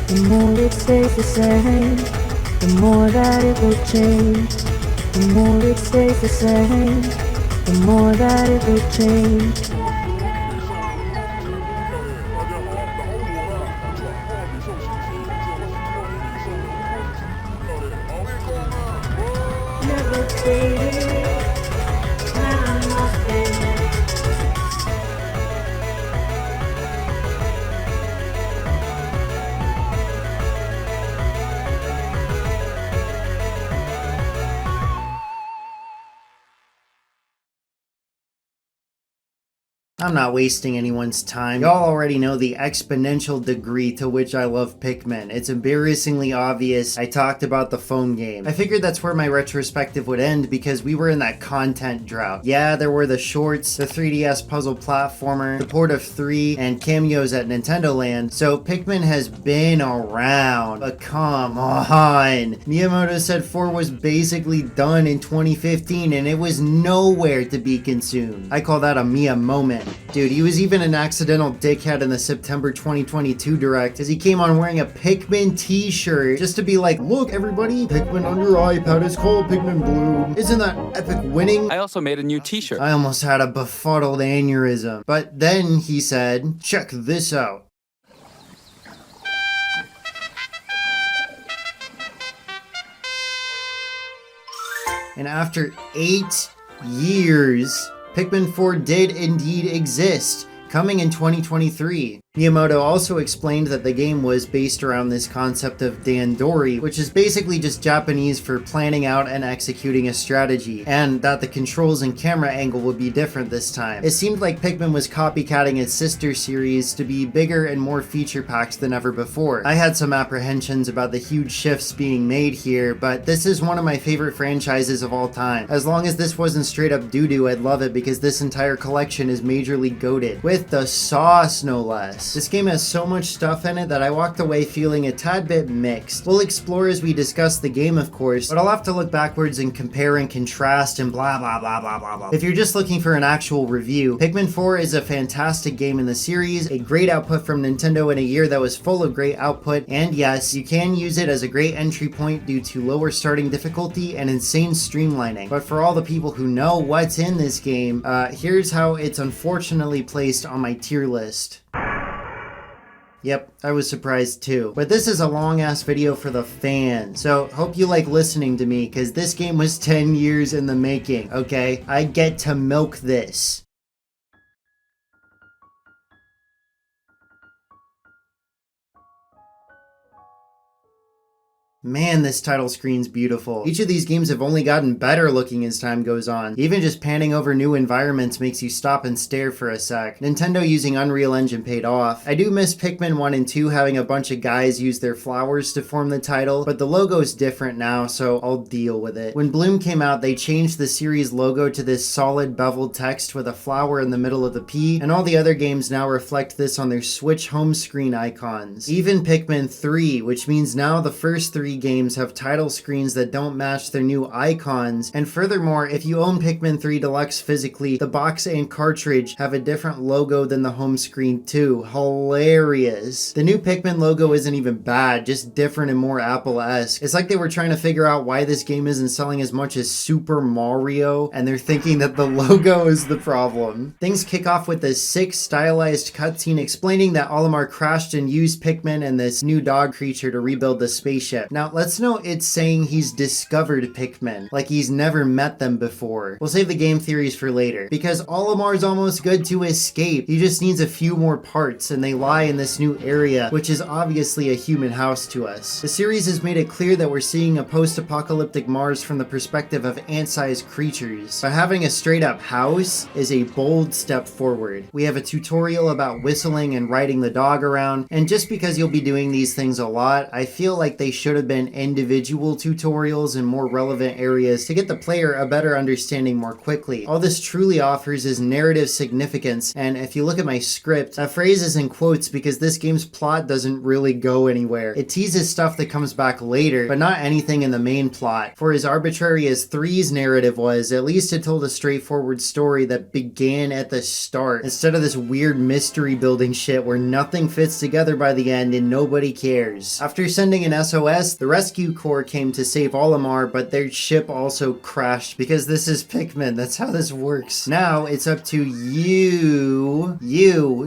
The more it stays the same, the more that it will change. The more it stays the same, the more that it will change. Never fading, never nothing. I'm not wasting anyone's time. Y'all already know the exponential degree to which I love Pikmin. It's embarrassingly obvious. I talked about the phone game. I figured that's where my retrospective would end because we were in that content drought. Yeah, there were the shorts, the 3DS puzzle platformer, the port of 3, and cameos at Nintendo Land, so Pikmin has been around. But come on. Miyamoto said 4 was basically done in 2015 and it was nowhere to be consumed. I call that a Mia moment. Dude, he was even an accidental dickhead in the September 2022 Direct as he came on wearing a Pikmin t-shirt just to be like, look everybody, Pikmin on your iPad is called Pikmin Blue. Isn't that epic winning? I also made a new t-shirt. I almost had a befuddled aneurysm. But then he said, check this out. And after 8 years, Pikmin 4 did indeed exist, coming in 2023. Miyamoto also explained that the game was based around this concept of Dandori, which is basically just Japanese for planning out and executing a strategy, and that the controls and camera angle would be different this time. It seemed like Pikmin was copycatting its sister series to be bigger and more feature-packed than ever before. I had some apprehensions about the huge shifts being made here, but this is one of my favorite franchises of all time. As long as this wasn't straight up doo-doo, I'd love it because this entire collection is majorly goated. With the sauce, no less. This game has so much stuff in it that I walked away feeling a tad bit mixed. We'll explore as we discuss the game, of course, but I'll have to look backwards and compare and contrast and blah blah blah blah blah blah. If you're just looking for an actual review, Pikmin 4 is a fantastic game in the series, a great output from Nintendo in a year that was full of great output, and yes, you can use it as a great entry point due to lower starting difficulty and insane streamlining. But for all the people who know what's in this game, here's how it's unfortunately placed on my tier list. Yep, I was surprised too. But this is a long ass video for the fans, so hope you like listening to me because this game was 10 years in the making, okay? I get to milk this. Man, this title screen's beautiful. Each of these games have only gotten better looking as time goes on. Even just panning over new environments makes you stop and stare for a sec. Nintendo using Unreal Engine paid off. I do miss Pikmin 1 and 2 having a bunch of guys use their flowers to form the title, but the logo's different now, so I'll deal with it. When Bloom came out, they changed the series logo to this solid beveled text with a flower in the middle of the P, and all the other games now reflect this on their Switch home screen icons. Even Pikmin 3, which means now the first 3 games have title screens that don't match their new icons, and furthermore, if you own Pikmin 3 Deluxe physically, the box and cartridge have a different logo than the home screen too. Hilarious. The new Pikmin logo isn't even bad, just different and more Apple-esque. It's like they were trying to figure out why this game isn't selling as much as Super Mario, and they're thinking that the logo is the problem. Things kick off with this sick stylized cutscene explaining that Olimar crashed and used Pikmin and this new dog creature to rebuild the spaceship. Now, let's note it's saying he's discovered Pikmin, like he's never met them before. We'll save the game theories for later, because Olimar's almost good to escape. He just needs a few more parts, and they lie in this new area, which is obviously a human house to us. The series has made it clear that we're seeing a post-apocalyptic Mars from the perspective of ant-sized creatures, but having a straight-up house is a bold step forward. We have a tutorial about whistling and riding the dog around, and just because you'll be doing these things a lot, I feel like they should have been individual tutorials in more relevant areas to get the player a better understanding more quickly. All this truly offers is narrative significance, and if you look at my script, that phrase is in quotes because this game's plot doesn't really go anywhere. It teases stuff that comes back later, but not anything in the main plot. For as arbitrary as 3's narrative was, at least it told a straightforward story that began at the start, instead of this weird mystery building shit where nothing fits together by the end and nobody cares. After sending an SOS, the rescue corps came to save Olimar, but their ship also crashed because this is Pikmin. That's how this works. Now it's up to you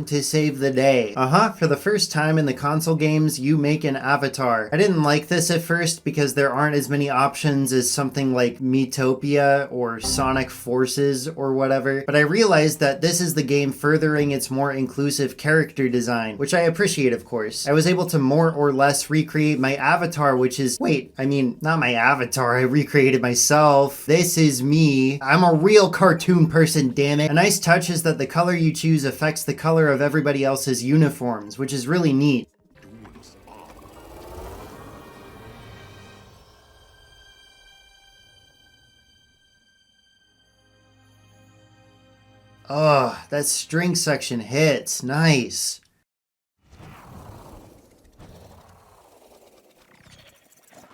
to save the day. For the first time in the console games, you make an avatar. I didn't like this at first because there aren't as many options as something like Miitopia or Sonic Forces or whatever, but I realized that this is the game furthering its more inclusive character design, which I appreciate, of course. I was able to more or less recreate my avatar, which is, not my avatar, I recreated myself. This is me. I'm a real cartoon person, damn it. A nice touch is that the color you choose affects the color of everybody else's uniforms, which is really neat. Oh, that string section hits. Nice.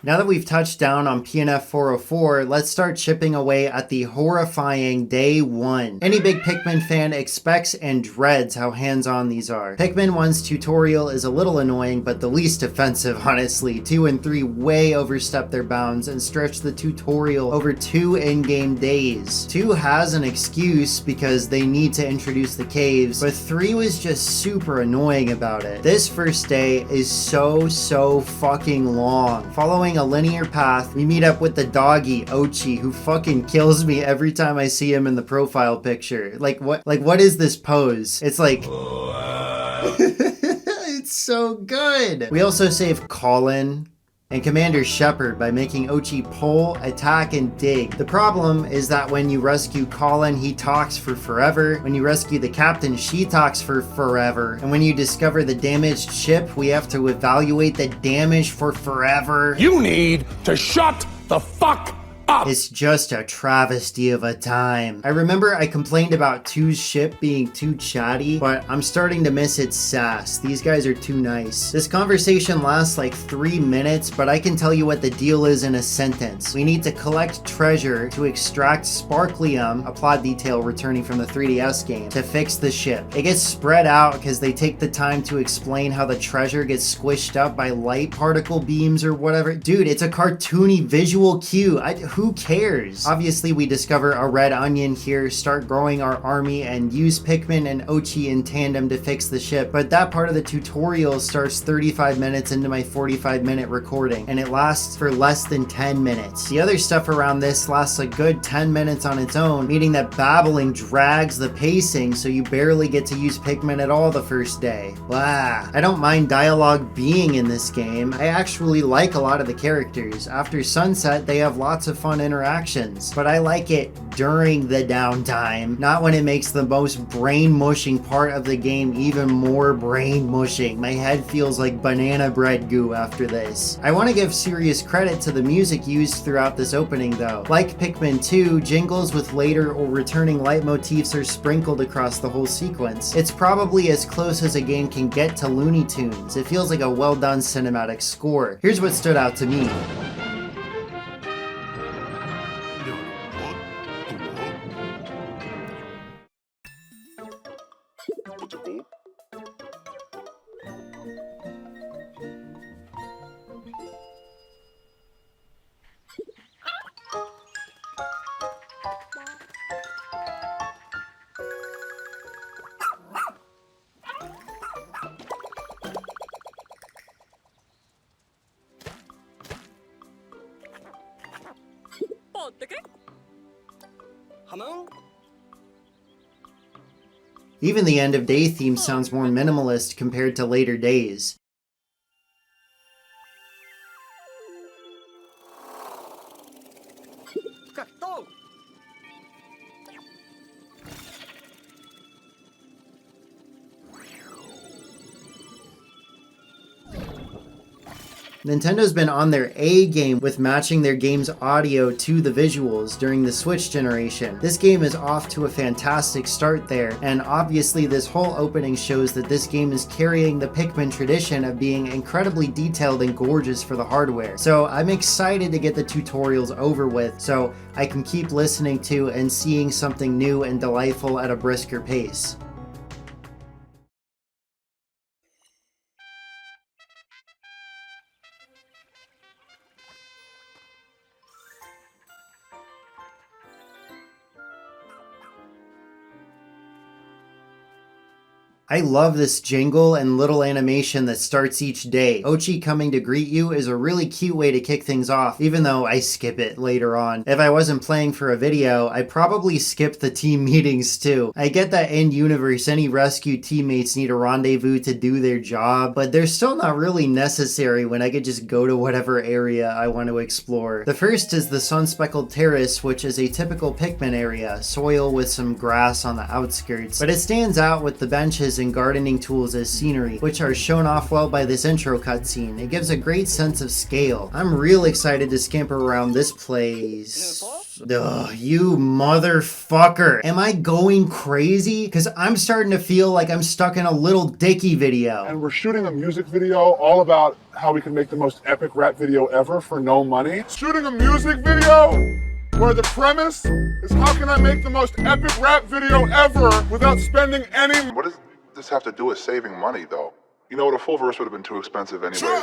Now that we've touched down on PNF 404, let's start chipping away at the horrifying day 1. Any big Pikmin fan expects and dreads how hands-on these are. Pikmin 1's tutorial is a little annoying, but the least offensive, honestly. 2 and 3 way overstep their bounds and stretch the tutorial over 2 in-game days. 2 has an excuse because they need to introduce the caves, but 3 was just super annoying about it. This first day is so fucking long. Following a linear path, we meet up with the doggy, Oatchi, who fucking kills me every time I see him in the profile picture. What is this pose? It's like... It's so good! We also save Colin and Commander Shepard by making Oatchi pull, attack, and dig. The problem is that when you rescue Colin, he talks for forever. When you rescue the captain, she talks for forever. And when you discover the damaged ship, we have to evaluate the damage for forever. You need to shut the fuck up! It's just a travesty of a time. I remember I complained about 2's ship being too chatty, but I'm starting to miss its sass. These guys are too nice. This conversation lasts like 3 minutes, but I can tell you what the deal is in a sentence. We need to collect treasure to extract Sparklium, a plot detail returning from the 3DS game, to fix the ship. It gets spread out because they take the time to explain how the treasure gets squished up by light particle beams or whatever. Dude, it's a cartoony visual cue. Who cares? Obviously, we discover a red onion here, start growing our army, and use Pikmin and Oatchi in tandem to fix the ship, but that part of the tutorial starts 35 minutes into my 45-minute recording, and it lasts for less than 10 minutes. The other stuff around this lasts a good 10 minutes on its own, meaning that babbling drags the pacing, so you barely get to use Pikmin at all the first day. Blah. I don't mind dialogue being in this game. I actually like a lot of the characters. After sunset, they have lots of fun interactions, but I like it during the downtime, not when it makes the most brain mushing part of the game even more brain mushing. My head feels like banana bread goo after this. I want to give serious credit to the music used throughout this opening though. Like Pikmin 2, jingles with later or returning leitmotifs are sprinkled across the whole sequence. It's probably as close as a game can get to Looney Tunes. It feels like a well done cinematic score. Here's what stood out to me. Even the end of day theme sounds more minimalist compared to later days. Nintendo's been on their A game with matching their game's audio to the visuals during the Switch generation. This game is off to a fantastic start there, and obviously this whole opening shows that this game is carrying the Pikmin tradition of being incredibly detailed and gorgeous for the hardware. So I'm excited to get the tutorials over with so I can keep listening to and seeing something new and delightful at a brisker pace. I love this jingle and little animation that starts each day. Oatchi coming to greet you is a really cute way to kick things off, even though I skip it later on. If I wasn't playing for a video, I'd probably skip the team meetings too. I get that in universe, any rescue teammates need a rendezvous to do their job, but they're still not really necessary when I could just go to whatever area I want to explore. The first is the Sun-Speckled Terrace, which is a typical Pikmin area, soil with some grass on the outskirts, but it stands out with the benches and gardening tools as scenery, which are shown off well by this intro cutscene. It gives a great sense of scale. I'm real excited to scamper around this place. Ugh, you motherfucker. Am I going crazy? Because I'm starting to feel like I'm stuck in a Little Dicky video. And we're shooting a music video all about how we can make the most epic rap video ever for no money. Shooting a music video where the premise is how can I make the most epic rap video ever without spending any... What does this have to do with saving money, though? You know what, a full verse would have been too expensive anyways.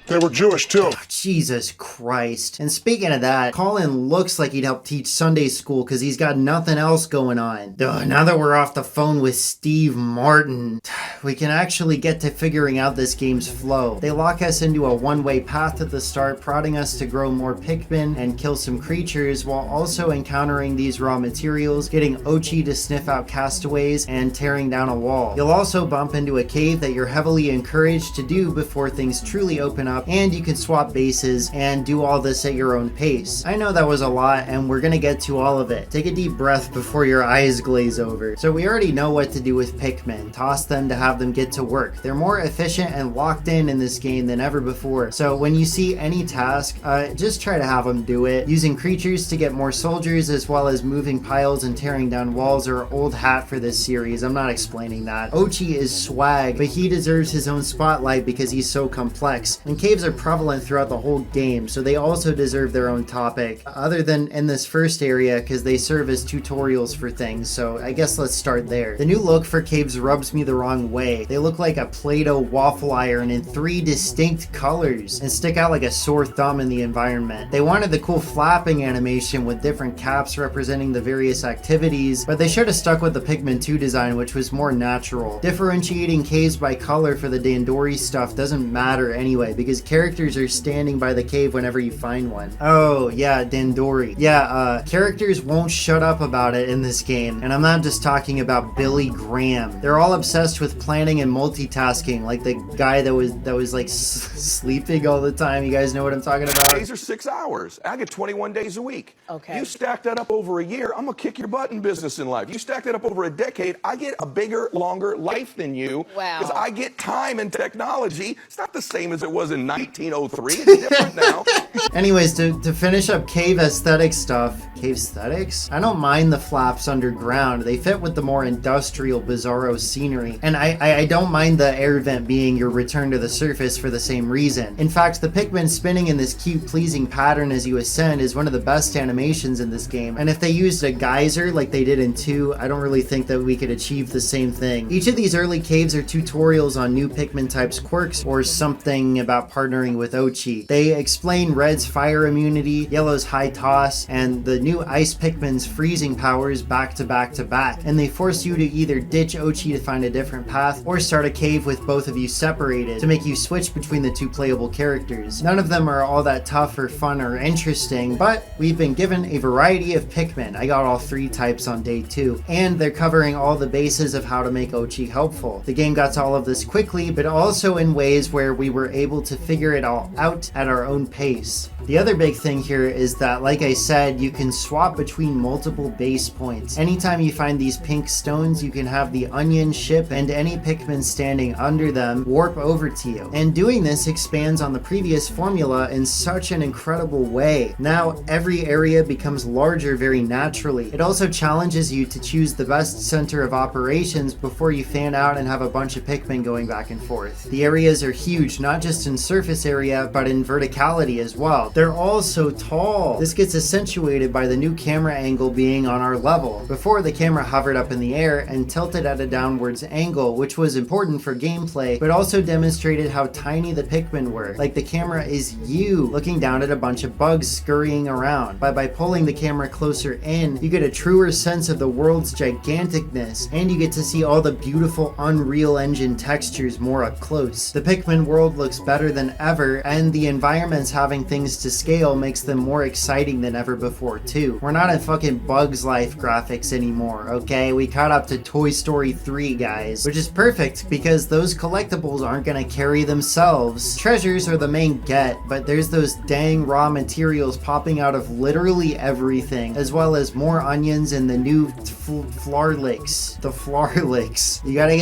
They were Jewish too. Oh, Jesus Christ. And speaking of that, Colin looks like he'd help teach Sunday school because he's got nothing else going on. Ugh, now that we're off the phone with Steve Martin, we can actually get to figuring out this game's flow. They lock us into a one-way path at the start, prodding us to grow more Pikmin and kill some creatures while also encountering these raw materials, getting Oatchi to sniff out castaways, and tearing down a wall. You'll also bump into a cave that you're heavily encouraged to do before things truly open up, and you can swap bases and do all this at your own pace. I know that was a lot, and we're gonna get to all of it. Take a deep breath before your eyes glaze over. So we already know what to do with Pikmin. Toss them to have them get to work. They're more efficient and locked in this game than ever before. So when you see any task, just try to have them do it. Using creatures to get more soldiers as well as moving piles and tearing down walls are old hat for this series. I'm not explaining that. Oatchi is swag, but he deserves his own spotlight because he's so complex. And caves are prevalent throughout the whole game, so they also deserve their own topic, other than in this first area because they serve as tutorials for things, so I guess let's start there. The new look for caves rubs me the wrong way. They look like a Play-Doh waffle iron in 3 distinct colors and stick out like a sore thumb in the environment. They wanted the cool flapping animation with different caps representing the various activities, but they should have stuck with the Pikmin 2 design, which was more natural. Differentiating caves by color for the Dandori stuff doesn't matter anyway because characters are standing by the cave whenever you find one. Oh yeah, Dandori. Yeah, characters won't shut up about it in this game, and I'm not just talking about Billy Graham. They're all obsessed with planning and multitasking, like the guy that was like sleeping all the time. You guys know what I'm talking about? Days are 6 hours. I get 21 days a week. Okay. You stack that up over a year, I'm gonna kick your butt in business in life. You stack that up over a decade, I get a bigger, longer life than you. Wow. Because I get time and technology. It's not the same as it was in 1903. It's different now. Anyways, to finish up cave aesthetic stuff, cave aesthetics? I don't mind the flaps underground. They fit with the more industrial, bizarro scenery. And I don't mind the air vent being your return to the surface for the same reason. In fact, the Pikmin spinning in this cute, pleasing pattern as you ascend is one of the best animations in this game. And if they used a geyser like they did in 2, I don't really think that we could achieve the same thing. Each of these early caves are tutorials on new Pikmin types quirks or something about partnering with Oatchi. They explain Red's fire immunity, Yellow's high toss, and the new Ice Pikmin's freezing powers back to back to back. And they force you to either ditch Oatchi to find a different path or start a cave with both of you separated to make you switch between the 2 playable characters. None of them are all that tough or fun or interesting, but we've been given a variety of Pikmin. I got all 3 types on day 2, and they're covering all the bases of how to make Oatchi helpful. The game got to all of this quickly, but also in ways where we were able to figure it all out at our own pace. The other big thing here is that, like I said, you can swap between multiple base points. Anytime you find these pink stones, you can have the onion ship and any Pikmin standing under them warp over to you. And doing this expands on the previous formula in such an incredible way. Now every area becomes larger very naturally. It also challenges you to choose the best center of operations before you fan out and have a bunch of Pikmin going back and forth. The areas are huge, not just in surface area, but in verticality as well. They're all so tall. This gets accentuated by the new camera angle being on our level. Before, the camera hovered up in the air and tilted at a downwards angle, which was important for gameplay, but also demonstrated how tiny the Pikmin were. Like the camera is you looking down at a bunch of bugs scurrying around. But by pulling the camera closer in, you get a truer sense of the world's giganticness, and you get to see all the beautiful Unreal Engine textures more up close. The Pikmin world looks better than ever, and the environments having things to scale makes them more exciting than ever before too. We're not in fucking Bugs Life graphics anymore, okay? We caught up to Toy Story 3, guys, which is perfect because those collectibles aren't gonna carry themselves. Treasures are the main get, but there's those dang raw materials popping out of literally everything, as well as more onions and the new Flarlicks. The Flarlicks. You gotta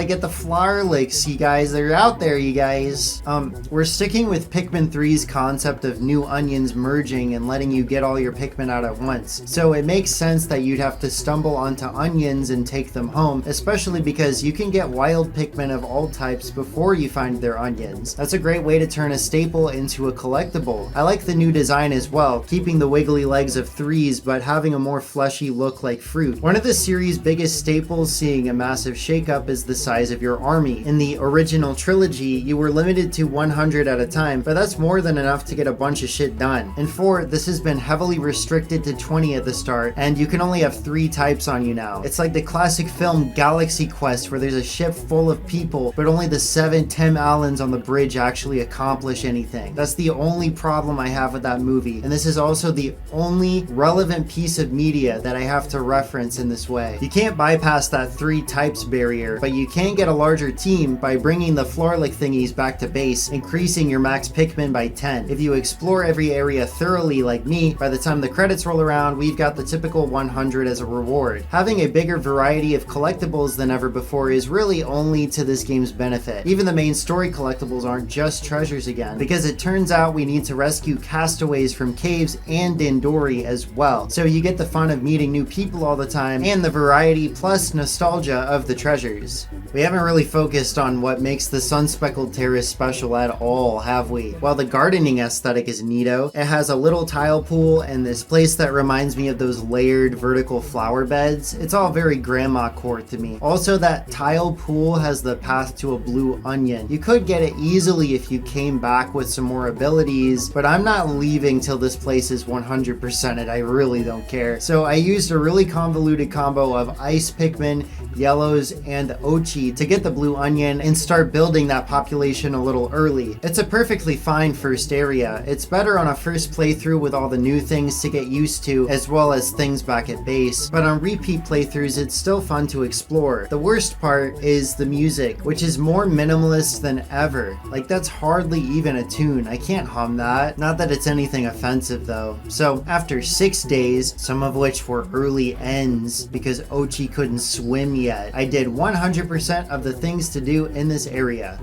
get the Flarlicks, you guys. They're out there, you guys. We're sticking with Pikmin 3's concept of new onions merging and letting you get all your Pikmin out at once. So it makes sense that you'd have to stumble onto onions and take them home, especially because you can get wild Pikmin of all types before you find their onions. That's a great way to turn a staple into a collectible. I like the new design as well, keeping the wiggly legs of threes but having a more fleshy look like fruit. One of the series' biggest staples seeing a massive shakeup is the size of your army. In the original trilogy, you were limited to 100 at a time, but that's more than enough to get a bunch of shit done. In 4, this has been heavily restricted to 20 at the start, and you can only have 3 types on you now. It's like the classic film Galaxy Quest, where there's a ship full of people, but only the 7 Tim Allens on the bridge actually accomplish anything. That's the only problem I have with that movie, and this is also the only relevant piece of media that I have to reference in this way. You can't bypass that 3 types barrier, but you can get a larger team by bringing the Flarlick thingies back to base, increasing your max Pikmin by 10. If you explore every area thoroughly like me, by the time the credits roll around, we've got the typical 100 as a reward. Having a bigger variety of collectibles than ever before is really only to this game's benefit. Even the main story collectibles aren't just treasures again, because it turns out we need to rescue castaways from caves and Dindori as well. So you get the fun of meeting new people all the time, and the variety plus nostalgia of the treasures. We haven't really focused on what makes the Sun-Speckled Terrace special at all, have we? While the gardening aesthetic is neato, it has a little tile pool and this place that reminds me of those layered vertical flower beds. It's all very grandma core to me. Also, that tile pool has the path to a blue onion. You could get it easily if you came back with some more abilities, but I'm not leaving till this place is 100%ed. I really don't care. So I used a really convoluted combo of ice Pikmin, yellows, and Oatchi to get the blue onion and start building that population a little early. It's a perfectly fine first area. It's better on a first playthrough with all the new things to get used to, as well as things back at base, but on repeat playthroughs it's still fun to explore. The worst part is the music, which is more minimalist than ever. Like, that's hardly even a tune. I can't hum that. Not that it's anything offensive though. So after 6 days, some of which were early ends because Oatchi couldn't swim yet, I did 100% of the things to do in this area.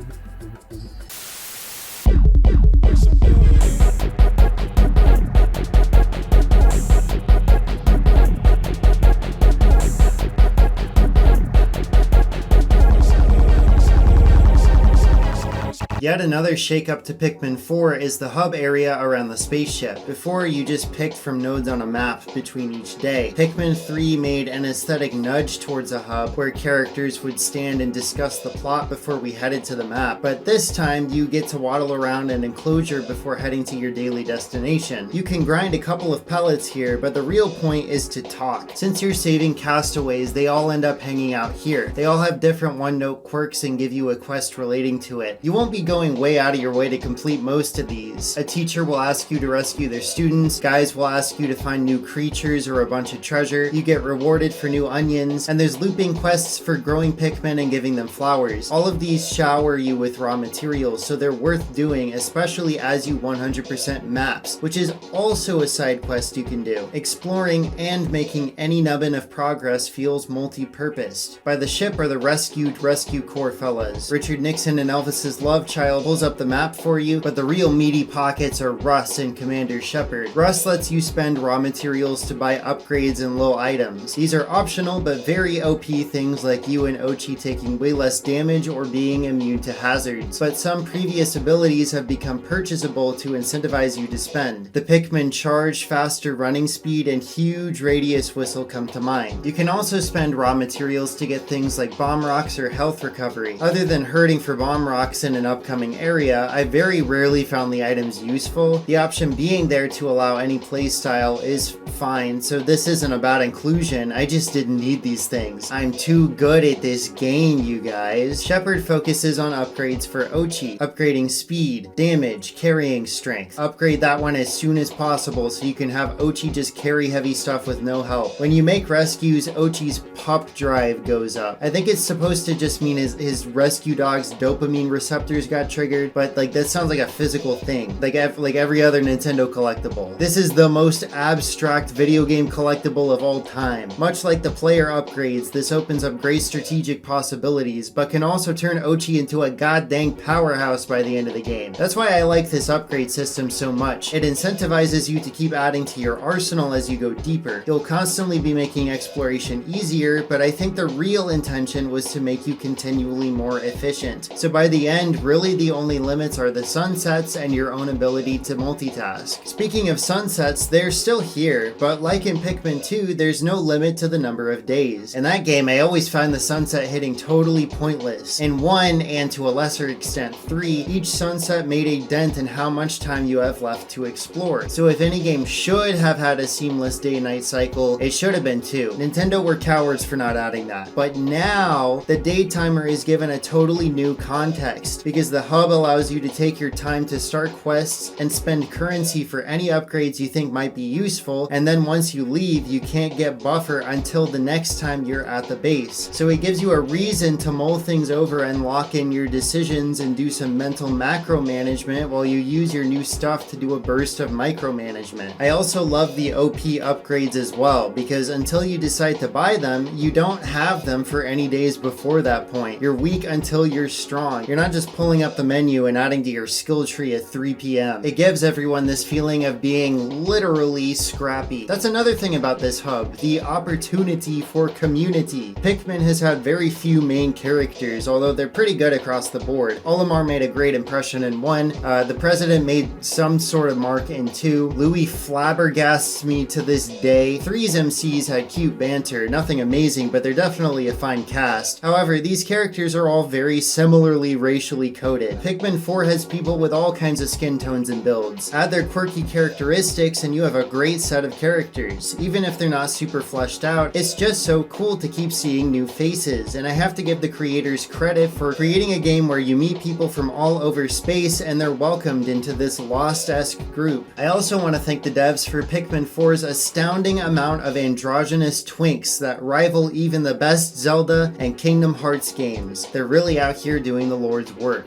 Yet another shakeup to Pikmin 4 is the hub area around the spaceship. Before, you just picked from nodes on a map between each day. Pikmin 3 made an aesthetic nudge towards a hub where characters would stand and discuss the plot before we headed to the map, but this time you get to waddle around an enclosure before heading to your daily destination. You can grind a couple of pellets here, but the real point is to talk. Since you're saving castaways, they all end up hanging out here. They all have different one-note quirks and give you a quest relating to it. You won't be going way out of your way to complete most of these. A teacher will ask you to rescue their students, guys will ask you to find new creatures or a bunch of treasure, you get rewarded for new onions, and there's looping quests for growing Pikmin and giving them flowers. All of these shower you with raw materials, so they're worth doing, especially as you 100% maps, which is also a side quest you can do. Exploring and making any nubbin of progress feels multi-purposed. By the ship are the rescued Rescue Corps fellas. Richard Nixon and Elvis's love child pulls up the map for you, but the real meaty pockets are Russ and Commander Shepard. Russ lets you spend raw materials to buy upgrades and low items. These are optional but very OP things like you and Oatchi taking way less damage or being immune to hazards, but some previous abilities have become purchasable to incentivize you to spend. The Pikmin charge, faster running speed, and huge radius whistle come to mind. You can also spend raw materials to get things like bomb rocks or health recovery. Other than hurting for bomb rocks in an upcoming area, I very rarely found the items useful. The option being there to allow any playstyle is fine, so this isn't a bad inclusion, I just didn't need these things. I'm too good at this game, you guys. Shepard focuses on upgrades for Oatchi, upgrading speed, damage, carrying strength. Upgrade that one as soon as possible so you can have Oatchi just carry heavy stuff with no help. When you make rescues, Oatchi's pup drive goes up. I think it's supposed to just mean his rescue dog's dopamine receptors got triggered, but like that sounds like a physical thing, like every other Nintendo collectible. This is the most abstract video game collectible of all time. Much like the player upgrades, this opens up great strategic possibilities, but can also turn Oatchi into a goddamn powerhouse by the end of the game. That's why I like this upgrade system so much. It incentivizes you to keep adding to your arsenal as you go deeper. You'll constantly be making exploration easier, but I think the real intention was to make you continually more efficient. So by the end, really the only limits are the sunsets and your own ability to multitask. Speaking of sunsets, they're still here, but like in Pikmin 2, there's no limit to the number of days. In that game, I always found the sunset hitting totally pointless. In 1, and to a lesser extent 3, each sunset made a dent in how much time you have left to explore. So if any game should have had a seamless day-night cycle, it should have been 2. Nintendo were cowards for not adding that. But now, the day timer is given a totally new context, because the hub allows you to take your time to start quests and spend currency for any upgrades you think might be useful, and then once you leave, you can't get buffer until the next time you're at the base. So it gives you a reason to mull things over and lock in your decisions and do some mental macro management while you use your new stuff to do a burst of micromanagement. I also love the OP upgrades as well, because until you decide to buy them, you don't have them for any days before that point. You're weak until you're strong. You're not just pulling up the menu and adding to your skill tree at 3 p.m. It gives everyone this feeling of being literally scrappy. That's another thing about this hub, the opportunity for community. Pikmin has had very few main characters, although they're pretty good across the board. Olimar made a great impression in 1, the President made some sort of mark in 2, Louis flabbergasts me to this day, 3's MCs had cute banter, nothing amazing, but they're definitely a fine cast. However, these characters are all very similarly racially coded. Pikmin 4 has people with all kinds of skin tones and builds. Add their quirky characteristics and you have a great set of characters. Even if they're not super fleshed out, it's just so cool to keep seeing new faces, and I have to give the creators credit for creating a game where you meet people from all over space and they're welcomed into this Lost-esque group. I also want to thank the devs for Pikmin 4's astounding amount of androgynous twinks that rival even the best Zelda and Kingdom Hearts games. They're really out here doing the Lord's work.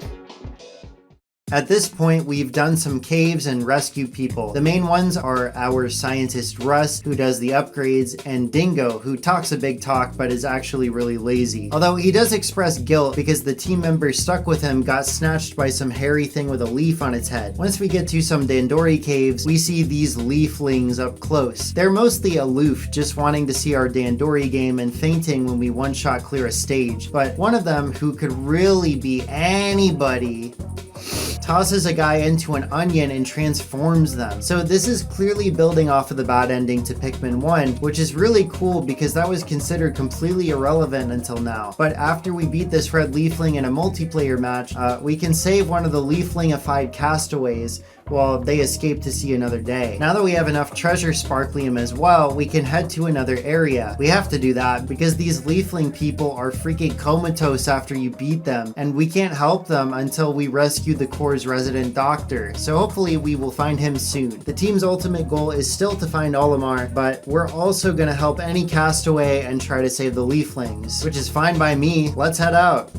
At this point, we've done some caves and rescued people. The main ones are our scientist Russ, who does the upgrades, and Dingo, who talks a big talk but is actually really lazy. Although he does express guilt because the team members stuck with him got snatched by some hairy thing with a leaf on its head. Once we get to some Dandori caves, we see these leaflings up close. They're mostly aloof, just wanting to see our Dandori game and fainting when we one-shot clear a stage. But one of them, who could really be anybody, tosses a guy into an onion and transforms them. So this is clearly building off of the bad ending to Pikmin 1, which is really cool because that was considered completely irrelevant until now. But after we beat this red leafling in a multiplayer match, we can save one of the leaflingified castaways, Well, they escape to see another day. Now that we have enough treasure sparklium as well, we can head to another area. We have to do that because these leafling people are freaking comatose after you beat them, and we can't help them until we rescue the Core's resident doctor. So hopefully we will find him soon. The team's ultimate goal is still to find Olimar, but we're also gonna help any castaway and try to save the leaflings, which is fine by me. Let's head out.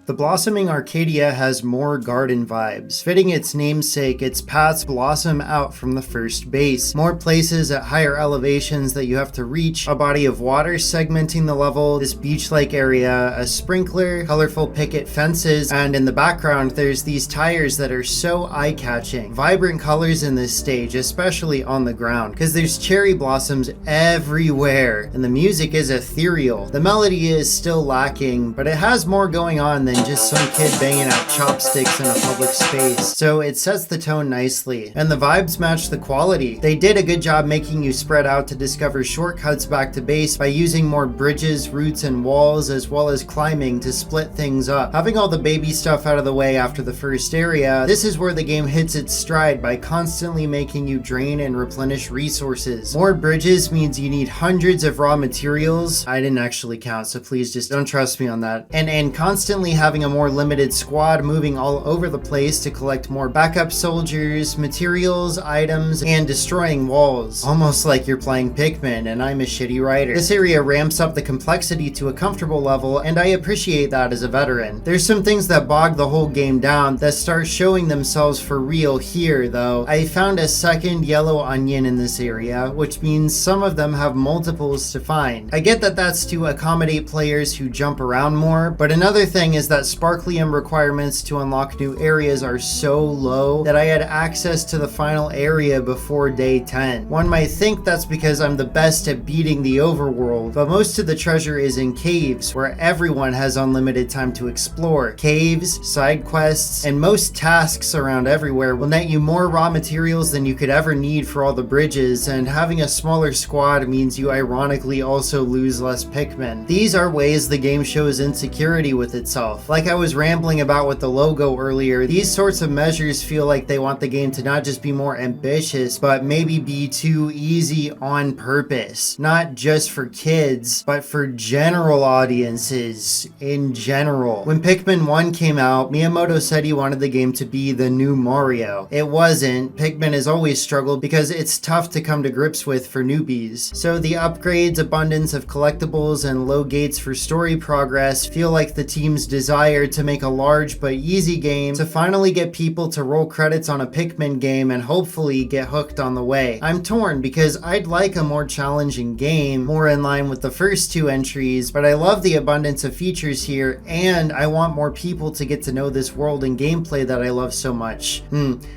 The blossoming Arcadia has more garden vibes. Fitting its namesake, its paths blossom out from the first base. More places at higher elevations that you have to reach, a body of water segmenting the level, this beach-like area, a sprinkler, colorful picket fences, and in the background there's these tires that are so eye-catching. Vibrant colors in this stage, especially on the ground, because there's cherry blossoms everywhere, and the music is ethereal. The melody is still lacking, but it has more going on than just some kid banging out chopsticks in a public space. So it sets the tone nicely, and the vibes match the quality. They did a good job making you spread out to discover shortcuts back to base by using more bridges, routes, and walls, as well as climbing to split things up. Having all the baby stuff out of the way after the first area, this is where the game hits its stride by constantly making you drain and replenish resources. More bridges means you need hundreds of raw materials. I didn't actually count, so please just don't trust me on that. And constantly having a more limited squad moving all over the place to collect more backup soldiers, materials, items, and destroying walls. Almost like you're playing Pikmin and I'm a shitty writer. This area ramps up the complexity to a comfortable level, and I appreciate that as a veteran. There's some things that bog the whole game down that start showing themselves for real here though. I found a second yellow onion in this area, which means some of them have multiples to find. I get that that's to accommodate players who jump around more, but another thing is that sparklium requirements to unlock new areas are so low that I had access to the final area before day 10. One might think that's because I'm the best at beating the overworld, but most of the treasure is in caves where everyone has unlimited time to explore. Caves, side quests, and most tasks around everywhere will net you more raw materials than you could ever need for all the bridges, and having a smaller squad means you ironically also lose less Pikmin. These are ways the game shows insecurity with itself. Like I was rambling about with the logo earlier, these sorts of measures feel like they want the game to not just be more ambitious, but maybe be too easy on purpose. Not just for kids, but for general audiences in general. When Pikmin 1 came out, Miyamoto said he wanted the game to be the new Mario. It wasn't. Pikmin has always struggled because it's tough to come to grips with for newbies. So the upgrades, abundance of collectibles, and low gates for story progress feel like the team's desire to make a large but easy game to finally get people to roll credits on a Pikmin game and hopefully get hooked on the way. I'm torn because I'd like a more challenging game, more in line with the first two entries, but I love the abundance of features here, and I want more people to get to know this world and gameplay that I love so much.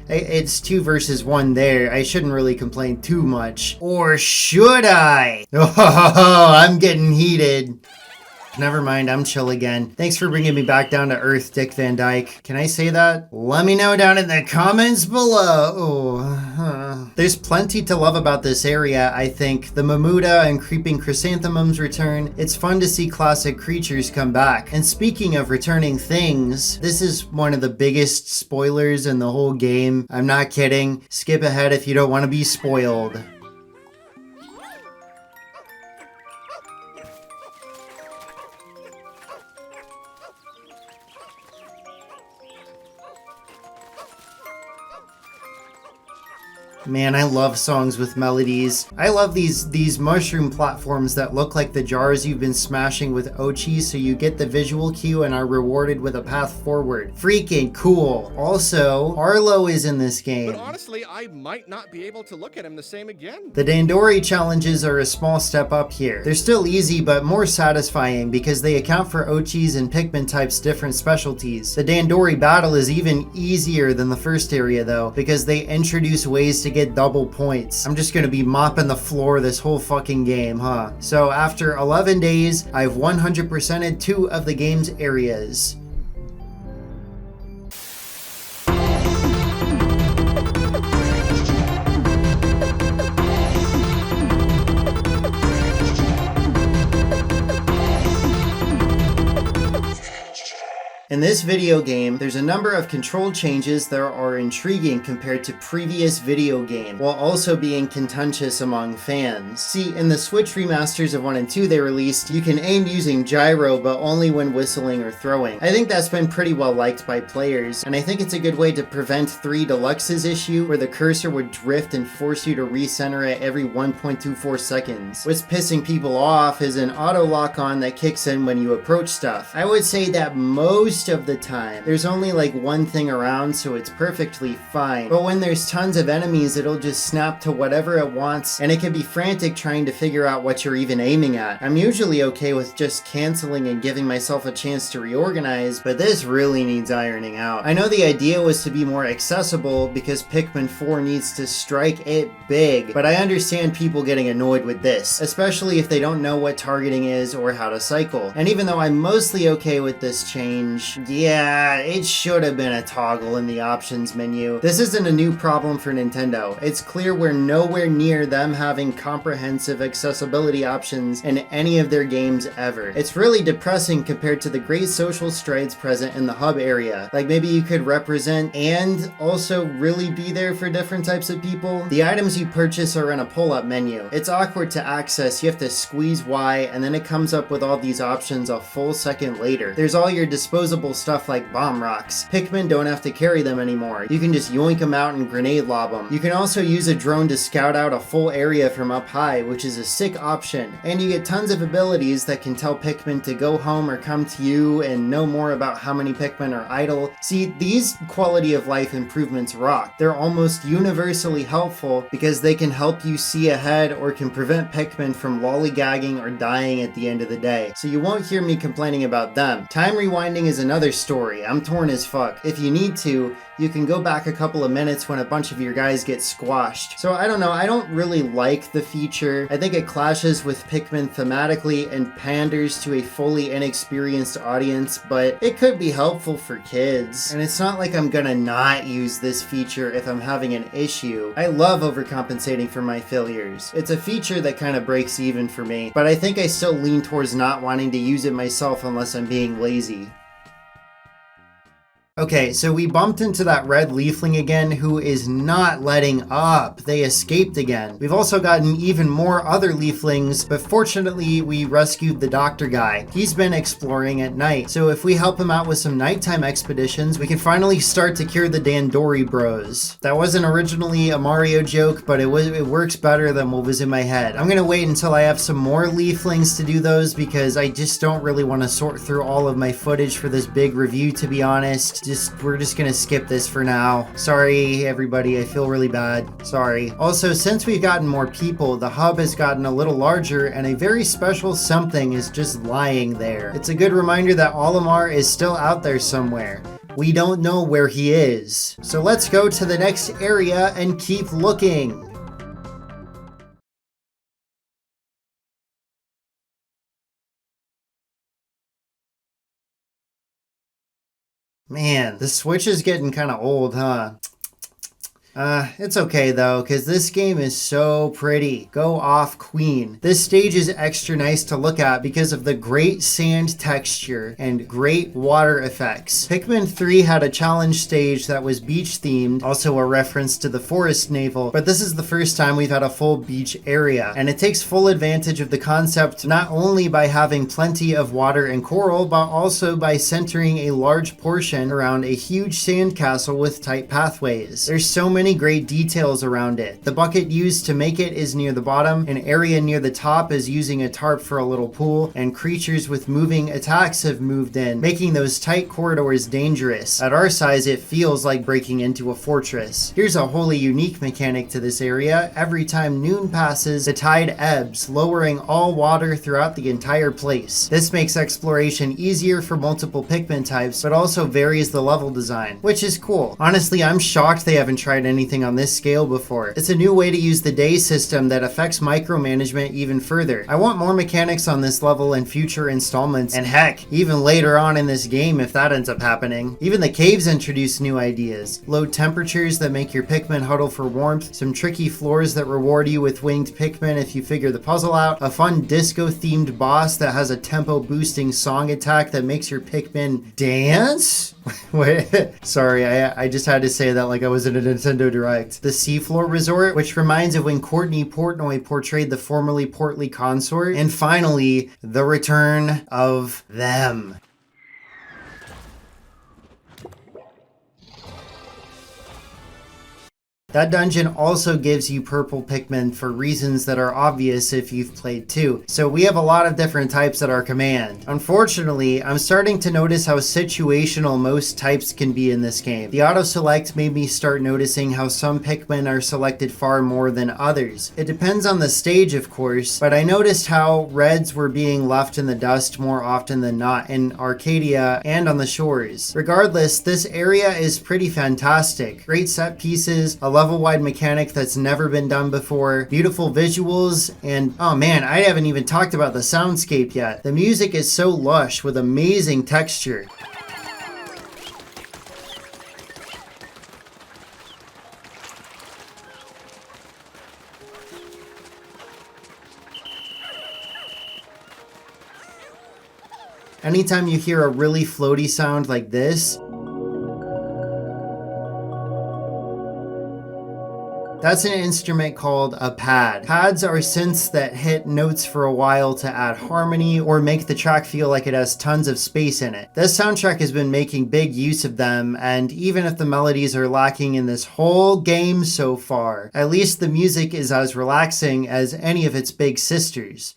It's 2 versus 1 there. I shouldn't really complain too much. Or should I? Oh, I'm getting heated. Never mind, I'm chill again. Thanks for bringing me back down to earth, Dick Van Dyke. Can I say that? Let me know down in the comments below. There's plenty to love about this area, I think. The Mamuda and creeping chrysanthemums return. It's fun to see classic creatures come back. And speaking of returning things, this is one of the biggest spoilers in the whole game. I'm not kidding. Skip ahead if you don't want to be spoiled. Man, I love songs with melodies. I love these mushroom platforms that look like the jars you've been smashing with Oatchi, so you get the visual cue and are rewarded with a path forward. Freaking cool. Also, Arlo is in this game. But honestly, I might not be able to look at him the same again. The Dandori challenges are a small step up here. They're still easy, but more satisfying because they account for Oatchi's and Pikmin types' different specialties. The Dandori battle is even easier than the first area though, because they introduce ways to get double points. I'm just gonna be mopping the floor this whole fucking game, huh? So after 11 days, I've 100%ed 2 of the game's areas. In this video game, there's a number of control changes that are intriguing compared to previous video games, while also being contentious among fans. See, in the Switch remasters of 1 and 2 they released, you can aim using gyro, but only when whistling or throwing. I think that's been pretty well liked by players, and I think it's a good way to prevent 3 Deluxe's issue, where the cursor would drift and force you to recenter at every 1.24 seconds. What's pissing people off is an auto lock-on that kicks in when you approach stuff. I would say that most of the time, there's only like one thing around, so it's perfectly fine. But when there's tons of enemies, it'll just snap to whatever it wants, and it can be frantic trying to figure out what you're even aiming at. I'm usually okay with just canceling and giving myself a chance to reorganize, but this really needs ironing out. I know the idea was to be more accessible because Pikmin 4 needs to strike it big, but I understand people getting annoyed with this, especially if they don't know what targeting is or how to cycle. And even though I'm mostly okay with this change, yeah, it should have been a toggle in the options menu. This isn't a new problem for Nintendo. It's clear we're nowhere near them having comprehensive accessibility options in any of their games ever. It's really depressing compared to the great social strides present in the hub area. Like maybe you could represent and also really be there for different types of people. The items you purchase are in a pull-up menu. It's awkward to access. You have to squeeze Y and then it comes up with all these options a full second later. There's all your disposable stuff like bomb rocks. Pikmin don't have to carry them anymore. You can just yoink them out and grenade lob them. You can also use a drone to scout out a full area from up high, which is a sick option. And you get tons of abilities that can tell Pikmin to go home or come to you and know more about how many Pikmin are idle. See, these quality of life improvements rock. They're almost universally helpful because they can help you see ahead or can prevent Pikmin from lollygagging or dying at the end of the day. So you won't hear me complaining about them. Time rewinding is another story. I'm torn as fuck. If you need to, you can go back a couple of minutes when a bunch of your guys get squashed. So I don't know, I don't really like the feature. I think it clashes with Pikmin thematically and panders to a fully inexperienced audience, but it could be helpful for kids. And it's not like I'm gonna not use this feature if I'm having an issue. I love overcompensating for my failures. It's a feature that kind of breaks even for me, but I think I still lean towards not wanting to use it myself unless I'm being lazy. Okay, so we bumped into that red leafling again who is not letting up. They escaped again. We've also gotten even more other leaflings, but fortunately we rescued the doctor guy. He's been exploring at night, so if we help him out with some nighttime expeditions, we can finally start to cure the Dandori bros. That wasn't originally a Mario joke, but it works better than what was in my head. I'm gonna wait until I have some more leaflings to do those because I just don't really want to sort through all of my footage for this big review, to be honest. We're just gonna skip this for now. Sorry, everybody, I feel really bad. Sorry. Also, since we've gotten more people, the hub has gotten a little larger and a very special something is just lying there. It's a good reminder that Olimar is still out there somewhere. We don't know where he is. So let's go to the next area and keep looking. Man, the Switch is getting kind of old, huh? It's okay though, because this game is so pretty. Go off, Queen. This stage is extra nice to look at because of the great sand texture and great water effects. Pikmin 3 had a challenge stage that was beach themed, also a reference to the forest navel, but this is the first time we've had a full beach area, and it takes full advantage of the concept not only by having plenty of water and coral, but also by centering a large portion around a huge sand castle with tight pathways. There's so many great details around it. The bucket used to make it is near the bottom, an area near the top is using a tarp for a little pool, and creatures with moving attacks have moved in, making those tight corridors dangerous. At our size, it feels like breaking into a fortress. Here's a wholly unique mechanic to this area. Every time noon passes, the tide ebbs, lowering all water throughout the entire place. This makes exploration easier for multiple Pikmin types, but also varies the level design, which is cool. Honestly, I'm shocked they haven't tried anything on this scale before. It's a new way to use the day system that affects micromanagement even further. I want more mechanics on this level in future installments, and heck, even later on in this game if that ends up happening. Even the caves introduce new ideas. Low temperatures that make your Pikmin huddle for warmth, some tricky floors that reward you with winged Pikmin if you figure the puzzle out, a fun disco-themed boss that has a tempo-boosting song attack that makes your Pikmin dance? Wait, sorry, I just had to say that like I was in a Nintendo Direct. The Seafloor Resort, which reminds of when Courtney Portnoy portrayed the formerly portly consort. And finally, the return of them. That dungeon also gives you purple Pikmin for reasons that are obvious if you've played too. So we have a lot of different types at our command. Unfortunately, I'm starting to notice how situational most types can be in this game. The auto-select made me start noticing how some Pikmin are selected far more than others. It depends on the stage, of course, but I noticed how reds were being left in the dust more often than not in Arcadia and on the shores. Regardless, this area is pretty fantastic. Great set pieces, a level-wide mechanic that's never been done before, beautiful visuals, and oh man, I haven't even talked about the soundscape yet. The music is so lush with amazing texture. Anytime you hear a really floaty sound like this, that's an instrument called a pad. Pads are synths that hit notes for a while to add harmony or make the track feel like it has tons of space in it. This soundtrack has been making big use of them, and even if the melodies are lacking in this whole game so far, at least the music is as relaxing as any of its big sisters.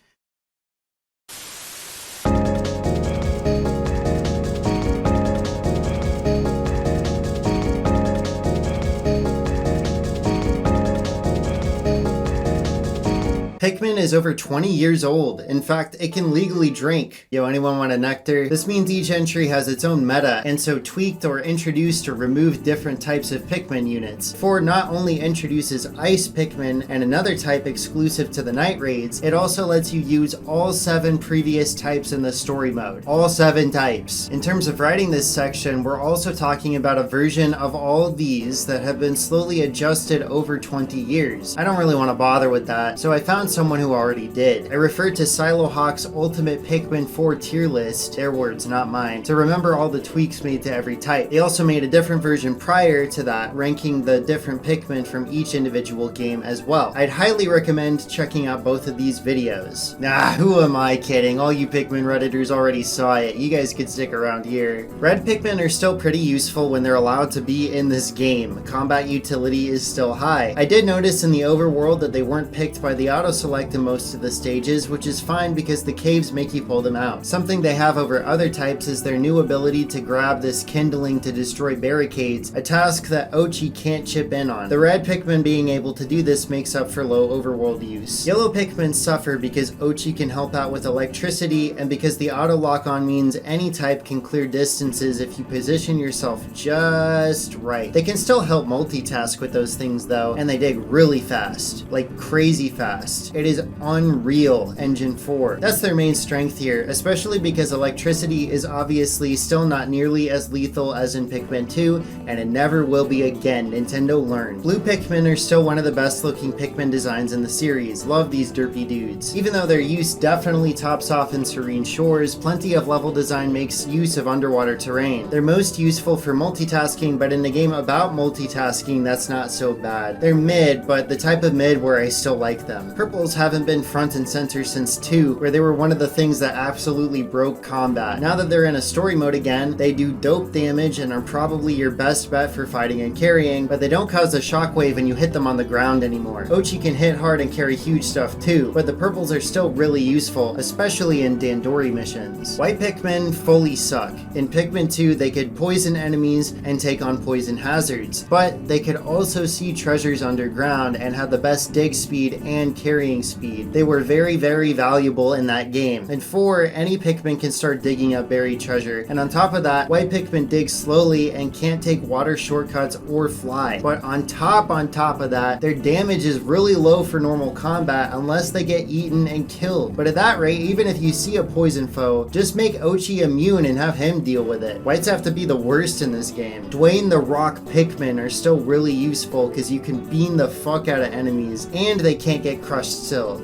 Pikmin is over 20 years old. In fact, it can legally drink. Yo, anyone want a nectar? This means each entry has its own meta, and so tweaked or introduced or removed different types of Pikmin units. 4 not only introduces Ice Pikmin and another type exclusive to the night raids, it also lets you use all 7 previous types in the story mode. All 7 types. In terms of writing this section, we're also talking about a version of all these that have been slowly adjusted over 20 years. I don't really want to bother with that, so I found someone who already did. I referred to Silohawk's Ultimate Pikmin 4 tier list, their words, not mine, to remember all the tweaks made to every type. They also made a different version prior to that, ranking the different Pikmin from each individual game as well. I'd highly recommend checking out both of these videos. Nah, who am I kidding? All you Pikmin Redditors already saw it. You guys could stick around here. Red Pikmin are still pretty useful when they're allowed to be in this game. Combat utility is still high. I did notice in the overworld that they weren't picked by the auto-select in most of the stages, which is fine because the caves make you pull them out. Something they have over other types is their new ability to grab this kindling to destroy barricades, a task that Oatchi can't chip in on. The red Pikmin being able to do this makes up for low overworld use. Yellow Pikmin suffer because Oatchi can help out with electricity, and because the auto lock-on means any type can clear distances if you position yourself just right. They can still help multitask with those things though, and they dig really fast. Like crazy fast. It is unreal, Engine 4. That's their main strength here, especially because electricity is obviously still not nearly as lethal as in Pikmin 2, and it never will be again, Nintendo learned. Blue Pikmin are still one of the best looking Pikmin designs in the series. Love these derpy dudes. Even though their use definitely tops off in serene shores, plenty of level design makes use of underwater terrain. They're most useful for multitasking, but in a game about multitasking, that's not so bad. They're mid, but the type of mid where I still like them. Purples haven't been front and center since 2, where they were one of the things that absolutely broke combat. Now that they're in a story mode again, they do dope damage and are probably your best bet for fighting and carrying, but they don't cause a shockwave when you hit them on the ground anymore. Oatchi can hit hard and carry huge stuff too, but the purples are still really useful, especially in Dandori missions. White Pikmin fully suck. In Pikmin 2, they could poison enemies and take on poison hazards, but they could also see treasures underground and have the best dig speed and carry carrying speed. They were very, very valuable in that game. And 4, any Pikmin can start digging up buried treasure. And on top of that, white Pikmin dig slowly and can't take water shortcuts or fly. But on top of that, their damage is really low for normal combat unless they get eaten and killed. But at that rate, even if you see a poison foe, just make Oatchi immune and have him deal with it. Whites have to be the worst in this game. Dwayne the Rock Pikmin are still really useful because you can bean the fuck out of enemies and they can't get crushed still,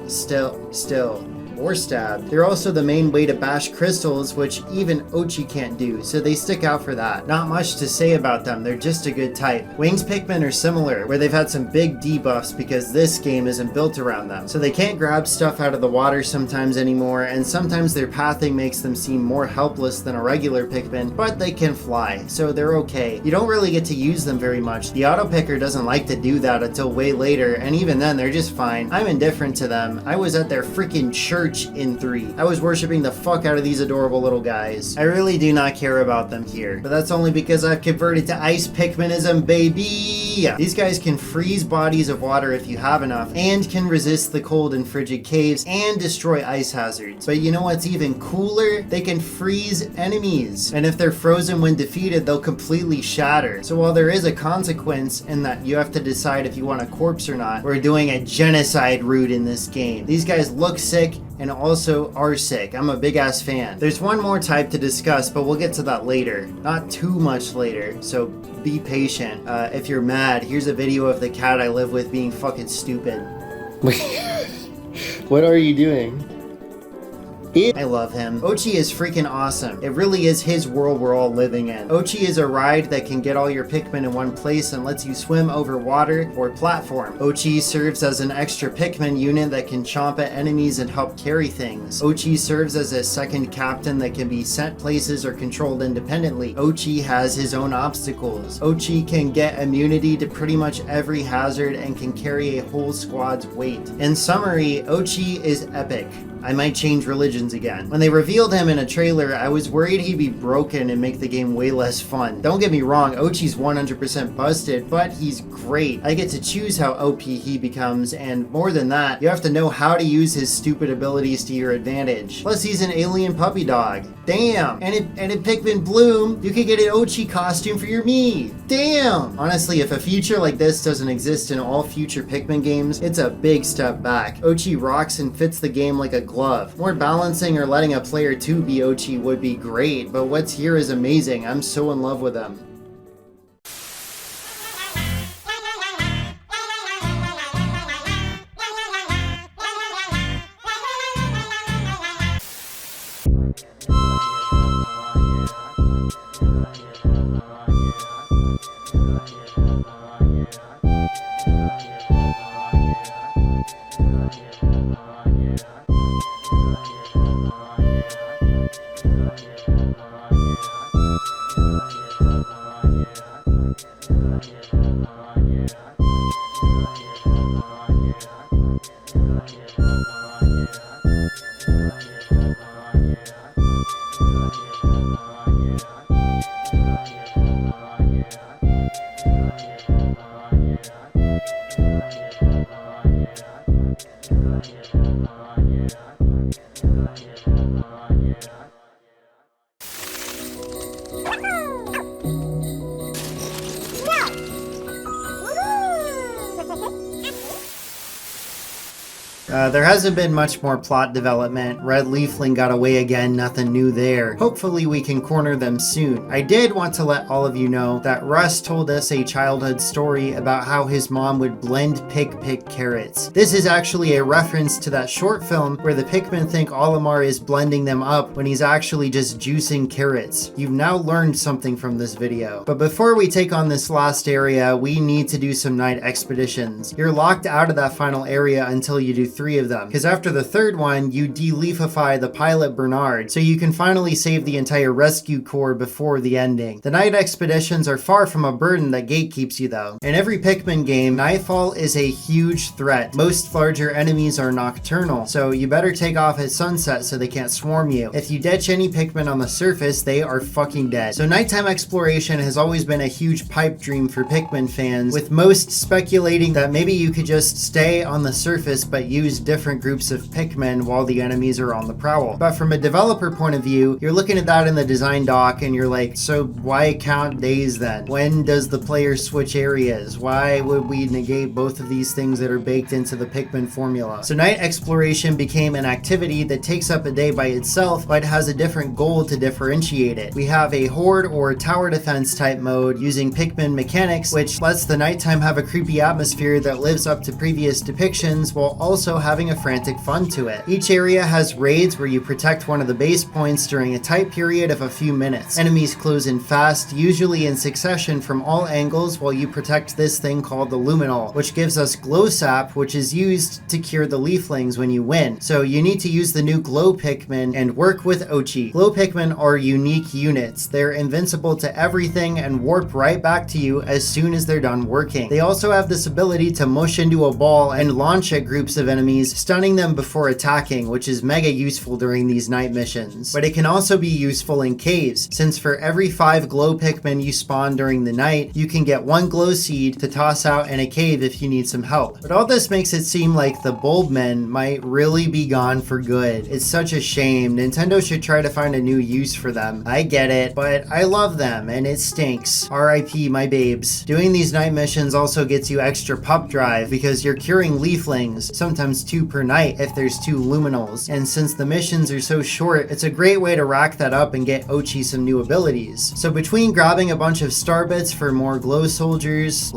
or stabbed. They're also the main way to bash crystals, which even Oatchi can't do, so they stick out for that. Not much to say about them, they're just a good type. Wings Pikmin are similar, where they've had some big debuffs because this game isn't built around them. So they can't grab stuff out of the water sometimes anymore, and sometimes their pathing makes them seem more helpless than a regular Pikmin, but they can fly, so they're okay. You don't really get to use them very much. The auto picker doesn't like to do that until way later, and even then they're just fine. I'm indifferent to them. I was at their freaking church in 3. I was worshipping the fuck out of these adorable little guys. I really do not care about them here, but that's only because I've converted to Ice Pikminism, baby! These guys can freeze bodies of water if you have enough, and can resist the cold in frigid caves, and destroy ice hazards. But you know what's even cooler? They can freeze enemies, and if they're frozen when defeated, they'll completely shatter. So while there is a consequence in that you have to decide if you want a corpse or not, we're doing a genocide route in this game. These guys look sick, and also are sick. I'm a big ass fan. There's one more type to discuss, but we'll get to that later. Not too much later, so be patient. If you're mad, here's a video of the cat I live with being fucking stupid. What are you doing? I love him. Oatchi is freaking awesome. It really is his world we're all living in. Oatchi is a ride that can get all your Pikmin in one place and lets you swim over water or platform. Oatchi serves as an extra Pikmin unit that can chomp at enemies and help carry things. Oatchi serves as a second captain that can be sent places or controlled independently. Oatchi has his own obstacles. Oatchi can get immunity to pretty much every hazard and can carry a whole squad's weight. In summary, Oatchi is epic. I might change religions again. When they revealed him in a trailer, I was worried he'd be broken and make the game way less fun. Don't get me wrong, Oatchi's 100% busted, but he's great. I get to choose how OP he becomes, and more than that, you have to know how to use his stupid abilities to your advantage. Plus, he's an alien puppy dog. Damn! And in Pikmin Bloom, you can get an Oatchi costume for your Mii. Damn! Honestly, if a feature like this doesn't exist in all future Pikmin games, it's a big step back. Oatchi rocks and fits the game like a glove. More balancing or letting a player 2 be Oatchi would be great, but what's here is amazing. I'm so in love with him. There hasn't been much more plot development. Red Leafling got away again, nothing new there. Hopefully we can corner them soon. I did want to let all of you know that Russ told us a childhood story about how his mom would blend pick carrots. This is actually a reference to that short film where the Pikmin think Olimar is blending them up when he's actually just juicing carrots. You've now learned something from this video. But before we take on this last area, we need to do some night expeditions. You're locked out of that final area until you do 3 of them, because after the 3rd one, you de-leafify the pilot Bernard, so you can finally save the entire rescue corps before the ending. The night expeditions are far from a burden that gatekeeps you though. In every Pikmin game, nightfall is a huge threat. Most larger enemies are nocturnal, so you better take off at sunset so they can't swarm you. If you ditch any Pikmin on the surface, they are fucking dead. So nighttime exploration has always been a huge pipe dream for Pikmin fans, with most speculating that maybe you could just stay on the surface but use choose different groups of Pikmin while the enemies are on the prowl. But from a developer point of view, you're looking at that in the design doc and you're like, so why count days then? When does the player switch areas? Why would we negate both of these things that are baked into the Pikmin formula? So night exploration became an activity that takes up a day by itself, but has a different goal to differentiate it. We have a horde or tower defense type mode using Pikmin mechanics, which lets the nighttime have a creepy atmosphere that lives up to previous depictions while also having a frantic fun to it. Each area has raids where you protect one of the base points during a tight period of a few minutes. Enemies close in fast, usually in succession from all angles, while you protect this thing called the luminol, which gives us glow sap, which is used to cure the leaflings when you win. So you need to use the new glow Pikmin and work with Oatchi. Glow Pikmin are unique units. They're invincible to everything and warp right back to you as soon as they're done working. They also have this ability to mush into a ball and launch at groups of enemies, stunning them before attacking, which is mega useful during these night missions. But it can also be useful in caves, since for every 5 glow Pikmin you spawn during the night, you can get 1 glow seed to toss out in a cave if you need some help. But all this makes it seem like the bulbmen might really be gone for good. It's such a shame. Nintendo should try to find a new use for them. I get it, but I love them and it stinks. RIP my babes. Doing these night missions also gets you extra pup drive because you're curing leaflings, sometimes 2 per night if there's 2 luminals. And since the missions are so short, it's a great way to rack that up and get Oatchi some new abilities. So between grabbing a bunch of star bits for more glow soldiers,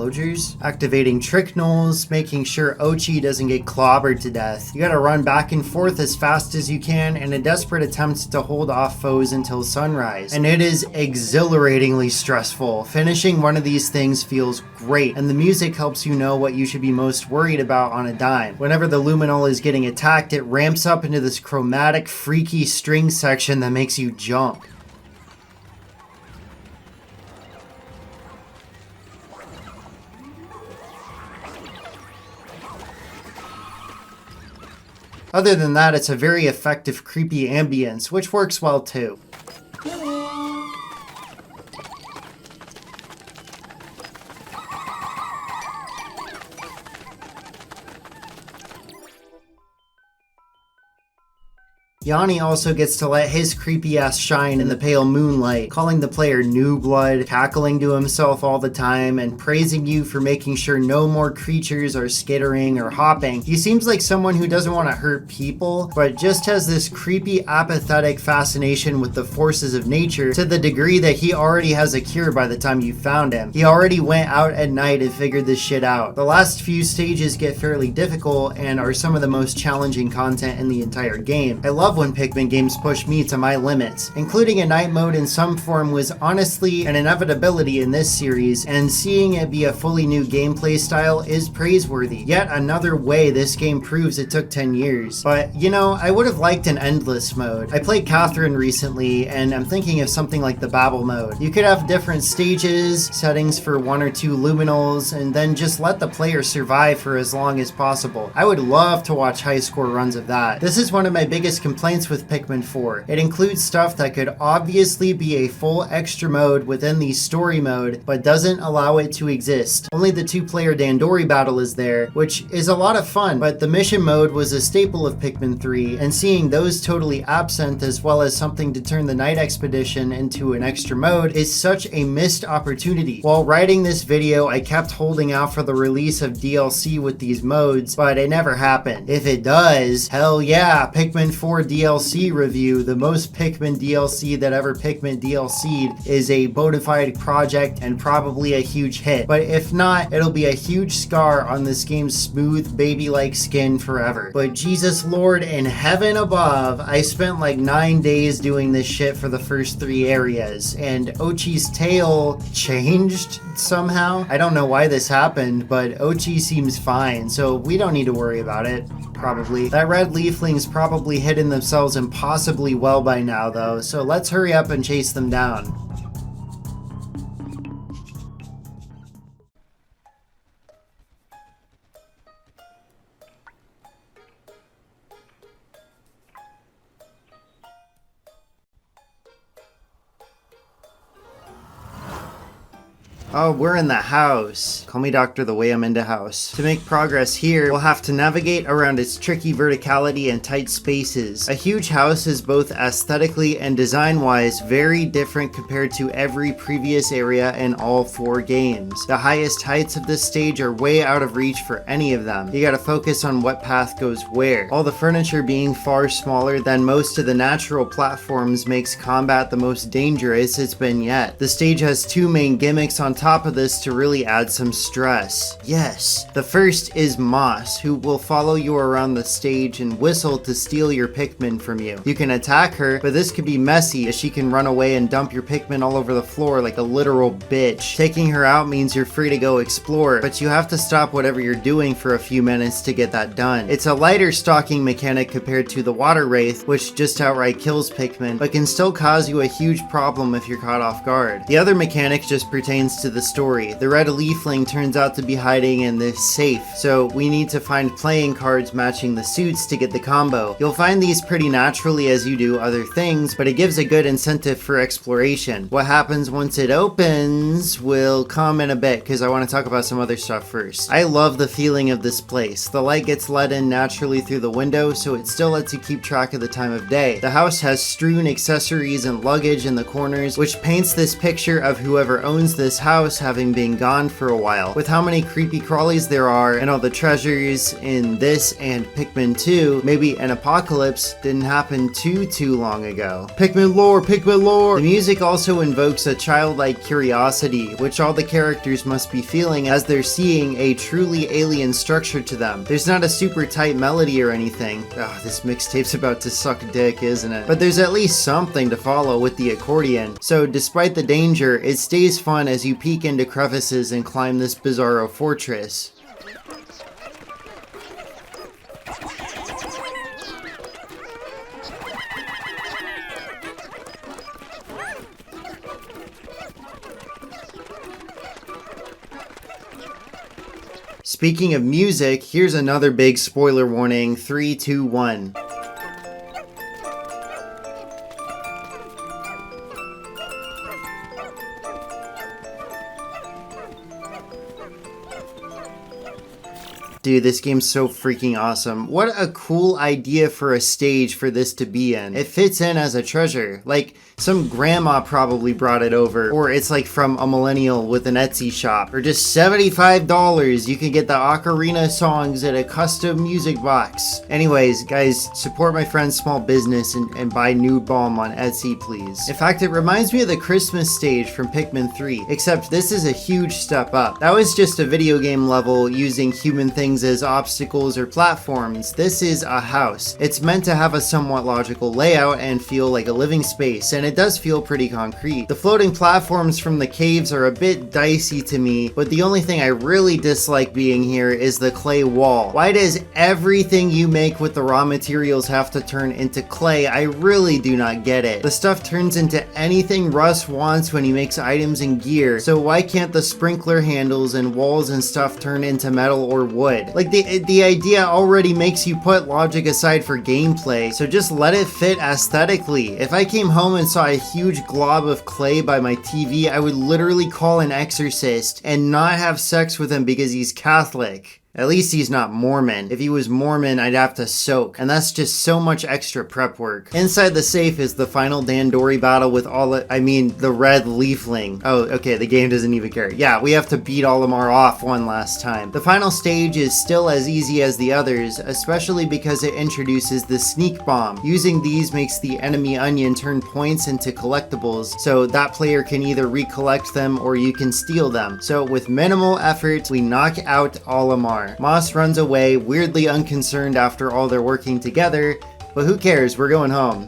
activating trick knolls, making sure Oatchi doesn't get clobbered to death, you gotta run back and forth as fast as you can in a desperate attempt to hold off foes until sunrise. And it is exhilaratingly stressful. Finishing one of these things feels great, and the music helps you know what you should be most worried about on a dime. Whenever the luminol is getting attacked, it ramps up into this chromatic, freaky string section that makes you jump. Other than that, it's a very effective creepy ambience, which works well too. Yanni also gets to let his creepy ass shine in the pale moonlight, calling the player new blood, cackling to himself all the time, and praising you for making sure no more creatures are skittering or hopping. He seems like someone who doesn't want to hurt people, but just has this creepy apathetic fascination with the forces of nature to the degree that he already has a cure by the time you found him. He already went out at night and figured this shit out. The last few stages get fairly difficult and are some of the most challenging content in the entire game. I love when Pikmin games push me to my limits. Including a night mode in some form was honestly an inevitability in this series, and seeing it be a fully new gameplay style is praiseworthy. Yet another way this game proves it took 10 years. But, you know, I would have liked an endless mode. I played Catherine recently, and I'm thinking of something like the Babel mode. You could have different stages, settings for 1 or 2 luminals, and then just let the player survive for as long as possible. I would love to watch high score runs of that. This is one of my biggest complaints with Pikmin 4. It includes stuff that could obviously be a full extra mode within the story mode, but doesn't allow it to exist. Only the 2-player Dandori battle is there, which is a lot of fun, but the mission mode was a staple of Pikmin 3, and seeing those totally absent as well as something to turn the night expedition into an extra mode is such a missed opportunity. While writing this video, I kept holding out for the release of DLC with these modes, but it never happened. If it does, hell yeah, Pikmin 4 DLC review, the most Pikmin DLC that ever Pikmin DLC'd, is a bona fide project and probably a huge hit. But if not, it'll be a huge scar on this game's smooth, baby-like skin forever. But Jesus Lord in heaven above, I spent like 9 days doing this shit for the first 3 areas, and Oatchi's tail changed somehow. I don't know why this happened, but Oatchi seems fine, so we don't need to worry about it. Probably. That red leafling's probably hidden themselves impossibly well by now though, so let's hurry up and chase them down. Oh, we're in the house. Call me doctor the way I'm into house. To make progress here, we'll have to navigate around its tricky verticality and tight spaces. A huge house is both aesthetically and design-wise very different compared to every previous area in all 4 games. The highest heights of this stage are way out of reach for any of them. You gotta focus on what path goes where. All the furniture being far smaller than most of the natural platforms makes combat the most dangerous it's been yet. The stage has 2 main gimmicks on top of this to really add some stress. Yes, the first is Moss, who will follow you around the stage and whistle to steal your Pikmin from you. You can attack her, but this could be messy as she can run away and dump your Pikmin all over the floor like a literal bitch. Taking her out means you're free to go explore, but you have to stop whatever you're doing for a few minutes to get that done. It's a lighter stalking mechanic compared to the Water Wraith, which just outright kills Pikmin, but can still cause you a huge problem if you're caught off guard. The other mechanic just pertains to the story. The red leafling turns out to be hiding in this safe, so we need to find playing cards matching the suits to get the combo. You'll find these pretty naturally as you do other things, but it gives a good incentive for exploration. What happens once it opens will come in a bit, because I want to talk about some other stuff first. I love the feeling of this place. The light gets let in naturally through the window, so it still lets you keep track of the time of day. The house has strewn accessories and luggage in the corners, which paints this picture of whoever owns this house having been gone for a while. With how many creepy crawlies there are and all the treasures in this and Pikmin 2, maybe an apocalypse didn't happen too long ago. Pikmin lore, Pikmin lore! The music also invokes a childlike curiosity, which all the characters must be feeling as they're seeing a truly alien structure to them. There's not a super tight melody or anything. Oh, this mixtape's about to suck dick, isn't it? But there's at least something to follow with the accordion. So despite the danger, it stays fun as you peek into crevices and climb this bizarro fortress. Speaking of music, here's another big spoiler warning. 3, 2, 1. Dude, this game's so freaking awesome. What a cool idea for a stage for this to be in. It fits in as a treasure. Like, some grandma probably brought it over. Or it's like from a millennial with an Etsy shop. Or just $75, you can get the ocarina songs at a custom music box. Anyways, guys, support my friend's small business and buy Nude Balm on Etsy, please. In fact, it reminds me of the Christmas stage from Pikmin 3, except this is a huge step up. That was just a video game level using human things as obstacles or platforms. This is a house. It's meant to have a somewhat logical layout and feel like a living space, and it does feel pretty concrete. The floating platforms from the caves are a bit dicey to me, but the only thing I really dislike being here is the clay wall. Why does everything you make with the raw materials have to turn into clay? I really do not get it. The stuff turns into anything Russ wants when he makes items and gear, so why can't the sprinkler handles and walls and stuff turn into metal or wood? Like, the idea already makes you put logic aside for gameplay, so just let it fit aesthetically. If I came home and saw a huge glob of clay by my TV, I would literally call an exorcist and not have sex with him because he's Catholic. At least he's not Mormon. If he was Mormon, I'd have to soak, and that's just so much extra prep work. Inside the safe is the final Dandori battle with the red leafling. Oh, okay, the game doesn't even care. Yeah, we have to beat Olimar off one last time. The final stage is still as easy as the others, especially because it introduces the sneak bomb. Using these makes the enemy onion turn points into collectibles, so that player can either recollect them or you can steal them. So with minimal effort, we knock out Olimar. Moss runs away, weirdly unconcerned after all their working together, but who cares, we're going home.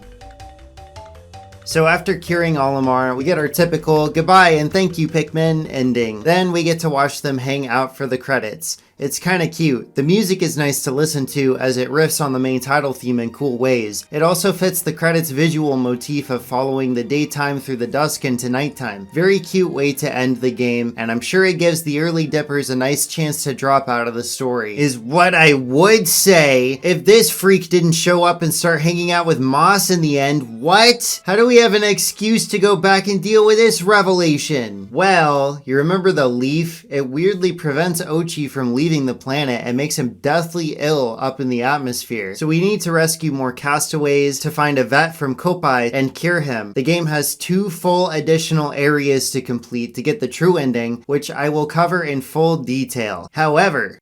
So after curing Olimar, we get our typical goodbye and thank you Pikmin ending. Then we get to watch them hang out for the credits. It's kinda cute. The music is nice to listen to as it riffs on the main title theme in cool ways. It also fits the credits visual motif of following the daytime through the dusk into nighttime. Very cute way to end the game, and I'm sure it gives the early dippers a nice chance to drop out of the story. Is what I would say if this freak didn't show up and start hanging out with Moss in the end. What? How do we have an excuse to go back and deal with this revelation? Well, you remember the leaf? It weirdly prevents Oatchi from leaving the planet and makes him deathly ill up in the atmosphere. So we need to rescue more castaways to find a vet from Q.O.L and cure him. The game has 2 full additional areas to complete to get the true ending, which I will cover in full detail. However,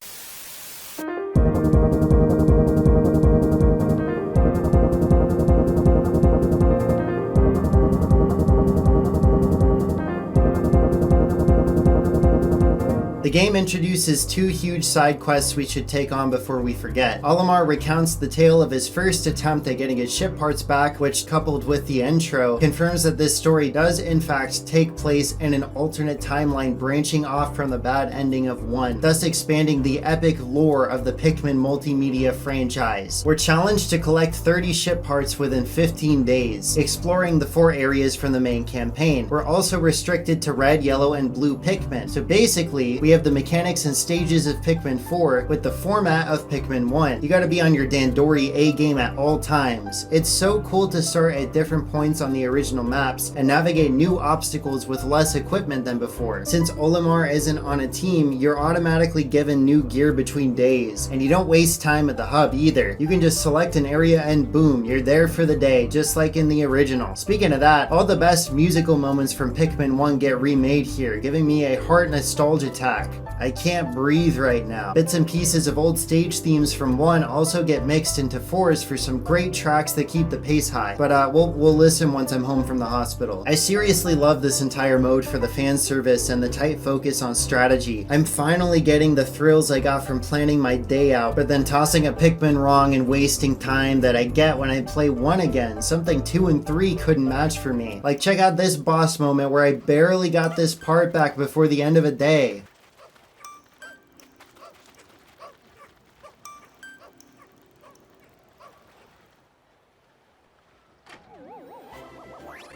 the game introduces 2 huge side quests we should take on before we forget. Olimar recounts the tale of his first attempt at getting his ship parts back, which, coupled with the intro, confirms that this story does in fact take place in an alternate timeline branching off from the bad ending of 1, thus expanding the epic lore of the Pikmin multimedia franchise. We're challenged to collect 30 ship parts within 15 days, exploring the 4 areas from the main campaign. We're also restricted to red, yellow, and blue Pikmin. So basically, we have the mechanics and stages of Pikmin 4 with the format of Pikmin 1. You gotta be on your Dandori A game at all times. It's so cool to start at different points on the original maps and navigate new obstacles with less equipment than before. Since Olimar isn't on a team, you're automatically given new gear between days, and you don't waste time at the hub either. You can just select an area and boom, you're there for the day, just like in the original. Speaking of that, all the best musical moments from Pikmin 1 get remade here, giving me a heart nostalgia attack. I can't breathe right now. Bits and pieces of old stage themes from 1 also get mixed into 4s for some great tracks that keep the pace high, but we'll listen once I'm home from the hospital. I seriously love this entire mode for the fan service and the tight focus on strategy. I'm finally getting the thrills I got from planning my day out, but then tossing a Pikmin wrong and wasting time that I get when I play 1 again, something 2 and 3 couldn't match for me. Like, check out this boss moment where I barely got this part back before the end of a day.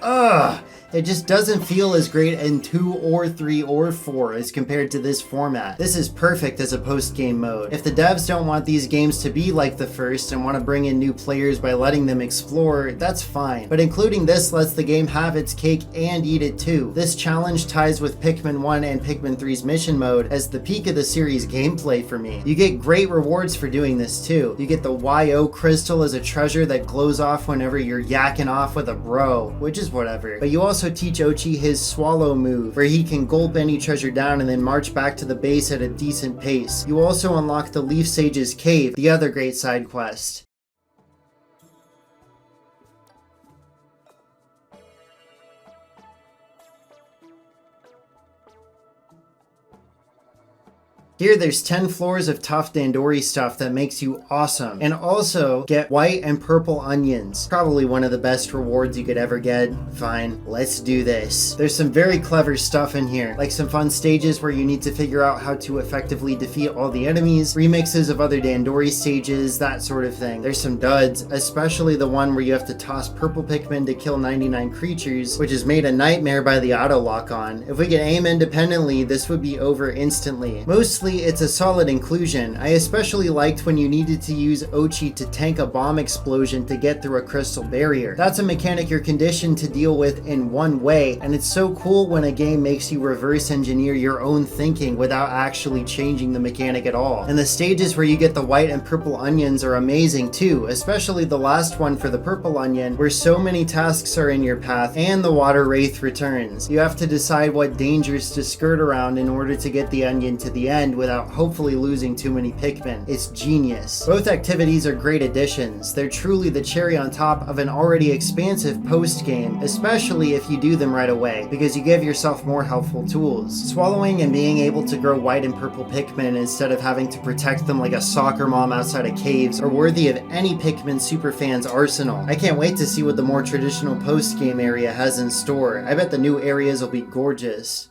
Ugh! It just doesn't feel as great in 2 or 3 or 4 as compared to this format. This is perfect as a post-game mode. If the devs don't want these games to be like the first and want to bring in new players by letting them explore, that's fine. But including this lets the game have its cake and eat it too. This challenge ties with Pikmin 1 and Pikmin 3's mission mode as the peak of the series gameplay for me. You get great rewards for doing this too. You get the YO crystal as a treasure that glows off whenever you're yakking off with a bro, which is whatever. But you also teach Oatchi his swallow move, where he can gulp any treasure down and then march back to the base at a decent pace. You also unlock the Leaf Sage's Cave, the other great side quest. Here there's 10 floors of tough Dandori stuff that makes you awesome. And also get white and purple onions. Probably one of the best rewards you could ever get. Fine, let's do this. There's some very clever stuff in here, like some fun stages where you need to figure out how to effectively defeat all the enemies, remixes of other Dandori stages, that sort of thing. There's some duds, especially the one where you have to toss purple Pikmin to kill 99 creatures, which is made a nightmare by the auto lock on. If we could aim independently, this would be over instantly. Mostly it's a solid inclusion. I especially liked when you needed to use Oatchi to tank a bomb explosion to get through a crystal barrier. That's a mechanic you're conditioned to deal with in one way, and it's so cool when a game makes you reverse engineer your own thinking without actually changing the mechanic at all. And the stages where you get the white and purple onions are amazing too, especially the last one for the purple onion, where so many tasks are in your path and the water wraith returns. You have to decide what dangers to skirt around in order to get the onion to the end without hopefully losing too many Pikmin. It's genius. Both activities are great additions. They're truly the cherry on top of an already expansive post-game, especially if you do them right away, because you give yourself more helpful tools. Swallowing and being able to grow white and purple Pikmin instead of having to protect them like a soccer mom outside of caves are worthy of any Pikmin superfan's arsenal. I can't wait to see what the more traditional post-game area has in store. I bet the new areas will be gorgeous.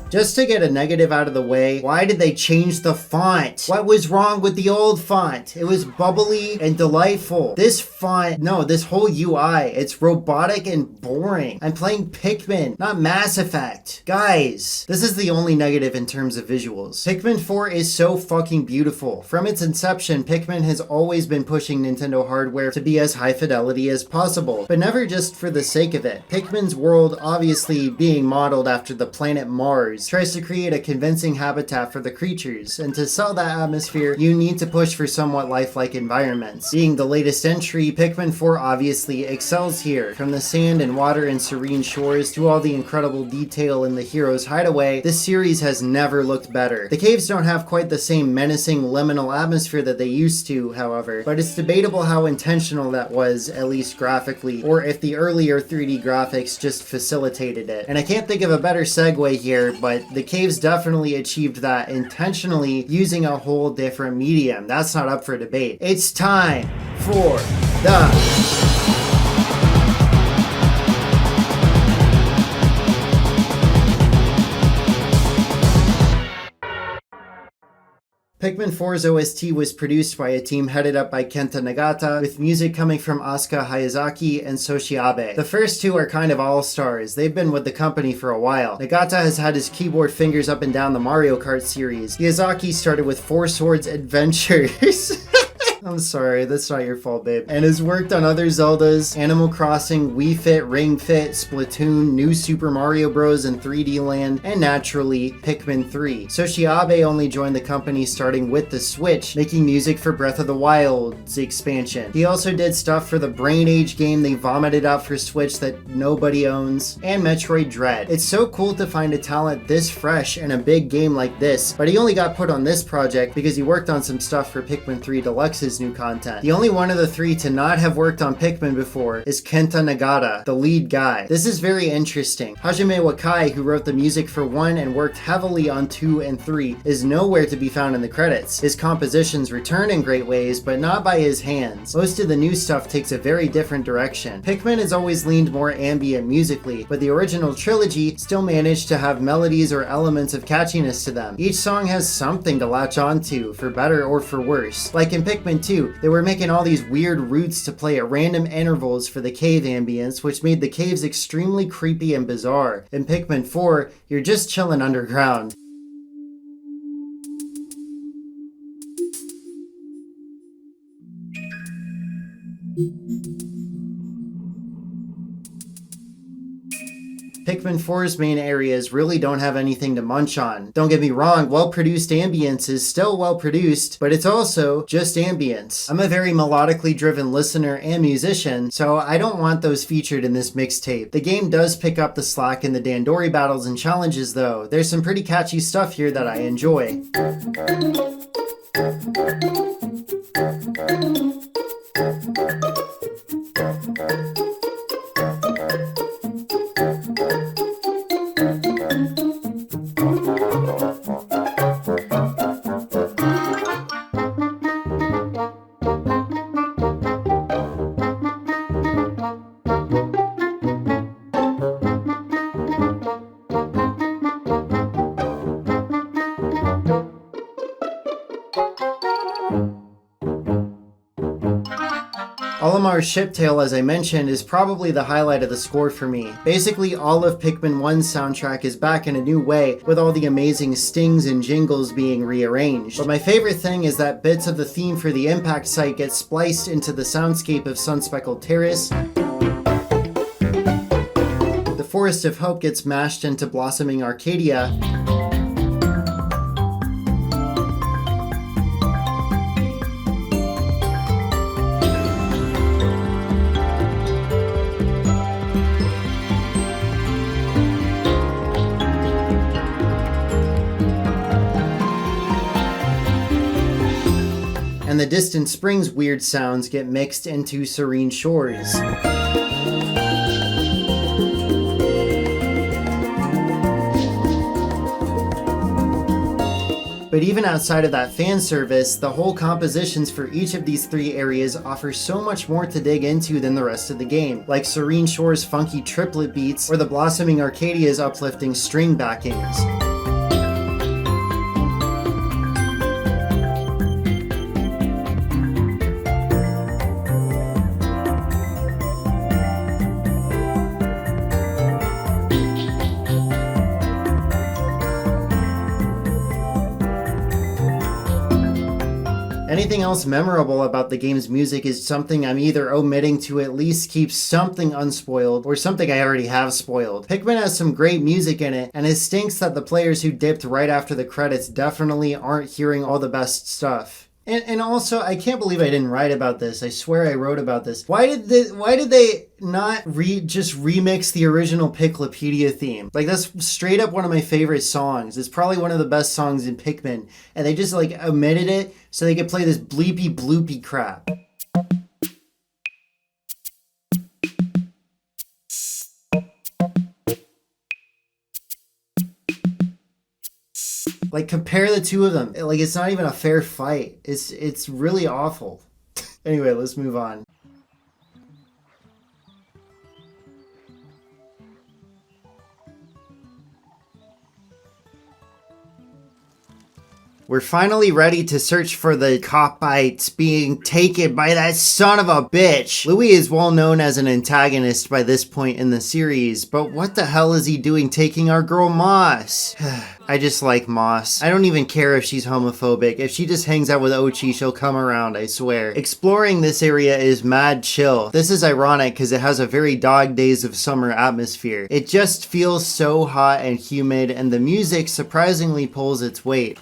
Just to get a negative out of the way, why did they change the font? What was wrong with the old font? It was bubbly and delightful. This font, no, this whole UI, it's robotic and boring. I'm playing Pikmin, not Mass Effect. Guys, this is the only negative in terms of visuals. Pikmin 4 is so fucking beautiful. From its inception, Pikmin has always been pushing Nintendo hardware to be as high fidelity as possible, but never just for the sake of it. Pikmin's world, obviously being modeled after the planet Mars, tries to create a convincing habitat for the creatures, and to sell that atmosphere, you need to push for somewhat lifelike environments. Being the latest entry, Pikmin 4 obviously excels here. From the sand and water and serene shores to all the incredible detail in the hero's hideaway, this series has never looked better. The caves don't have quite the same menacing liminal atmosphere that they used to, however, but it's debatable how intentional that was, at least graphically, or if the earlier 3D graphics just facilitated it. And I can't think of a better segue here, but the caves definitely achieved that intentionally using a whole different medium. That's not up for debate. It's time for the Pikmin 4's OST was produced by a team headed up by Kenta Nagata, with music coming from Asuka Hayazaki and Soshi Abe. The first two are kind of all-stars. They've been with the company for a while. Nagata has had his keyboard fingers up and down the Mario Kart series. Hayazaki started with Four Swords Adventures. I'm sorry, that's not your fault, babe. And has worked on other Zeldas, Animal Crossing, Wii Fit, Ring Fit, Splatoon, New Super Mario Bros. And 3D Land, and naturally, Pikmin 3. Soshi Abe only joined the company starting with the Switch, making music for Breath of the Wild's expansion. He also did stuff for the Brain Age game they vomited out for Switch that nobody owns, and Metroid Dread. It's so cool to find a talent this fresh in a big game like this, but he only got put on this project because he worked on some stuff for Pikmin 3 Deluxe's new content. The only one of the three to not have worked on Pikmin before is Kenta Nagata, the lead guy. This is very interesting. Hajime Wakai, who wrote the music for 1 and worked heavily on 2 and 3, is nowhere to be found in the credits. His compositions return in great ways, but not by his hands. Most of the new stuff takes a very different direction. Pikmin has always leaned more ambient musically, but the original trilogy still managed to have melodies or elements of catchiness to them. Each song has something to latch onto, for better or for worse. Like in Pikmin 2, they were making all these weird roots to play at random intervals for the cave ambience, which made the caves extremely creepy and bizarre. In Pikmin 4, you're just chilling underground. Pikmin 4's main areas really don't have anything to munch on. Don't get me wrong, well-produced ambience is still well-produced, but it's also just ambience. I'm a very melodically driven listener and musician, so I don't want those featured in this mixtape. The game does pick up the slack in the Dandori battles and challenges though. There's some pretty catchy stuff here that I enjoy. Olimar's Shiptail, as I mentioned, is probably the highlight of the score for me. Basically, all of Pikmin 1's soundtrack is back in a new way, with all the amazing stings and jingles being rearranged. But my favorite thing is that bits of the theme for the impact site get spliced into the soundscape of Sunspeckled Terrace. The Forest of Hope gets mashed into Blossoming Arcadia. And the Distant Springs weird sounds get mixed into Serene Shores. But even outside of that fan service, the whole compositions for each of these three areas offer so much more to dig into than the rest of the game, like Serene Shore's funky triplet beats or the Blossoming Arcadia's uplifting string backings. Anything else memorable about the game's music is something I'm either omitting to at least keep something unspoiled, or something I already have spoiled. Pikmin has some great music in it, and it stinks that the players who dipped right after the credits definitely aren't hearing all the best stuff. And also, I can't believe I didn't write about this. I swear I wrote about this. Why did they not just remix the original Piklopedia theme? Like, that's straight up one of my favorite songs. It's probably one of the best songs in Pikmin. And they just like omitted it so they could play this bleepy bloopy crap. Like, compare the two of them. Like, it's not even a fair fight. It's really awful. Anyway, let's move on. We're finally ready to search for the Copites being taken by that son of a bitch. Louis is well known as an antagonist by this point in the series, but what the hell is he doing taking our girl Moss? I just like Moss. I don't even care if she's homophobic. If she just hangs out with Oatchi, she'll come around, I swear. Exploring this area is mad chill. This is ironic because it has a very dog days of summer atmosphere. It just feels so hot and humid, and the music surprisingly pulls its weight.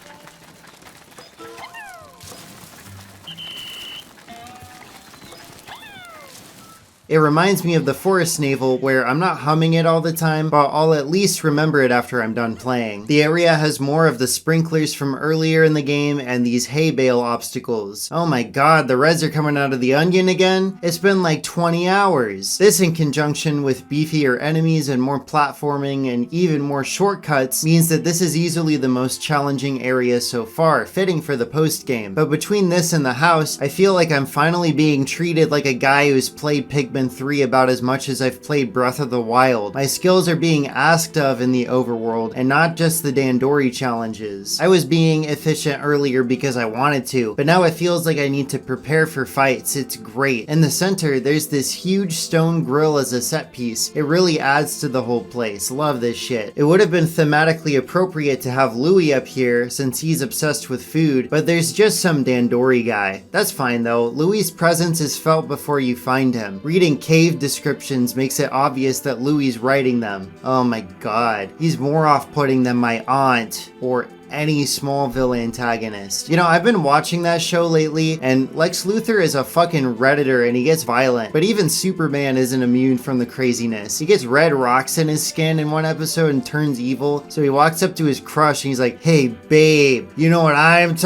It reminds me of the Forest Navel, where I'm not humming it all the time, but I'll at least remember it after I'm done playing. The area has more of the sprinklers from earlier in the game and these hay bale obstacles. Oh my god, the reds are coming out of the onion again? It's been like 20 hours. This, in conjunction with beefier enemies and more platforming and even more shortcuts, means that this is easily the most challenging area so far, fitting for the post-game. But between this and the house, I feel like I'm finally being treated like a guy who's played Pikmin 3 about as much as I've played Breath of the Wild. My skills are being asked of in the overworld, and not just the Dandori challenges. I was being efficient earlier because I wanted to, but now it feels like I need to prepare for fights. It's great. In the center, there's this huge stone grill as a set piece. It really adds to the whole place. Love this shit. It would have been thematically appropriate to have Louis up here, since he's obsessed with food, but there's just some Dandori guy. That's fine though. Louis' presence is felt before you find him. Reading cave descriptions makes it obvious that Louis writing them. Oh my god. He's more off-putting than my aunt or any Smallville antagonist. You know, I've been watching that show lately, and Lex Luthor is a fucking Redditor and he gets violent, but even Superman isn't immune from the craziness. He gets red rocks in his skin in one episode and turns evil, so he walks up to his crush and he's like, "Hey babe, you know what I'm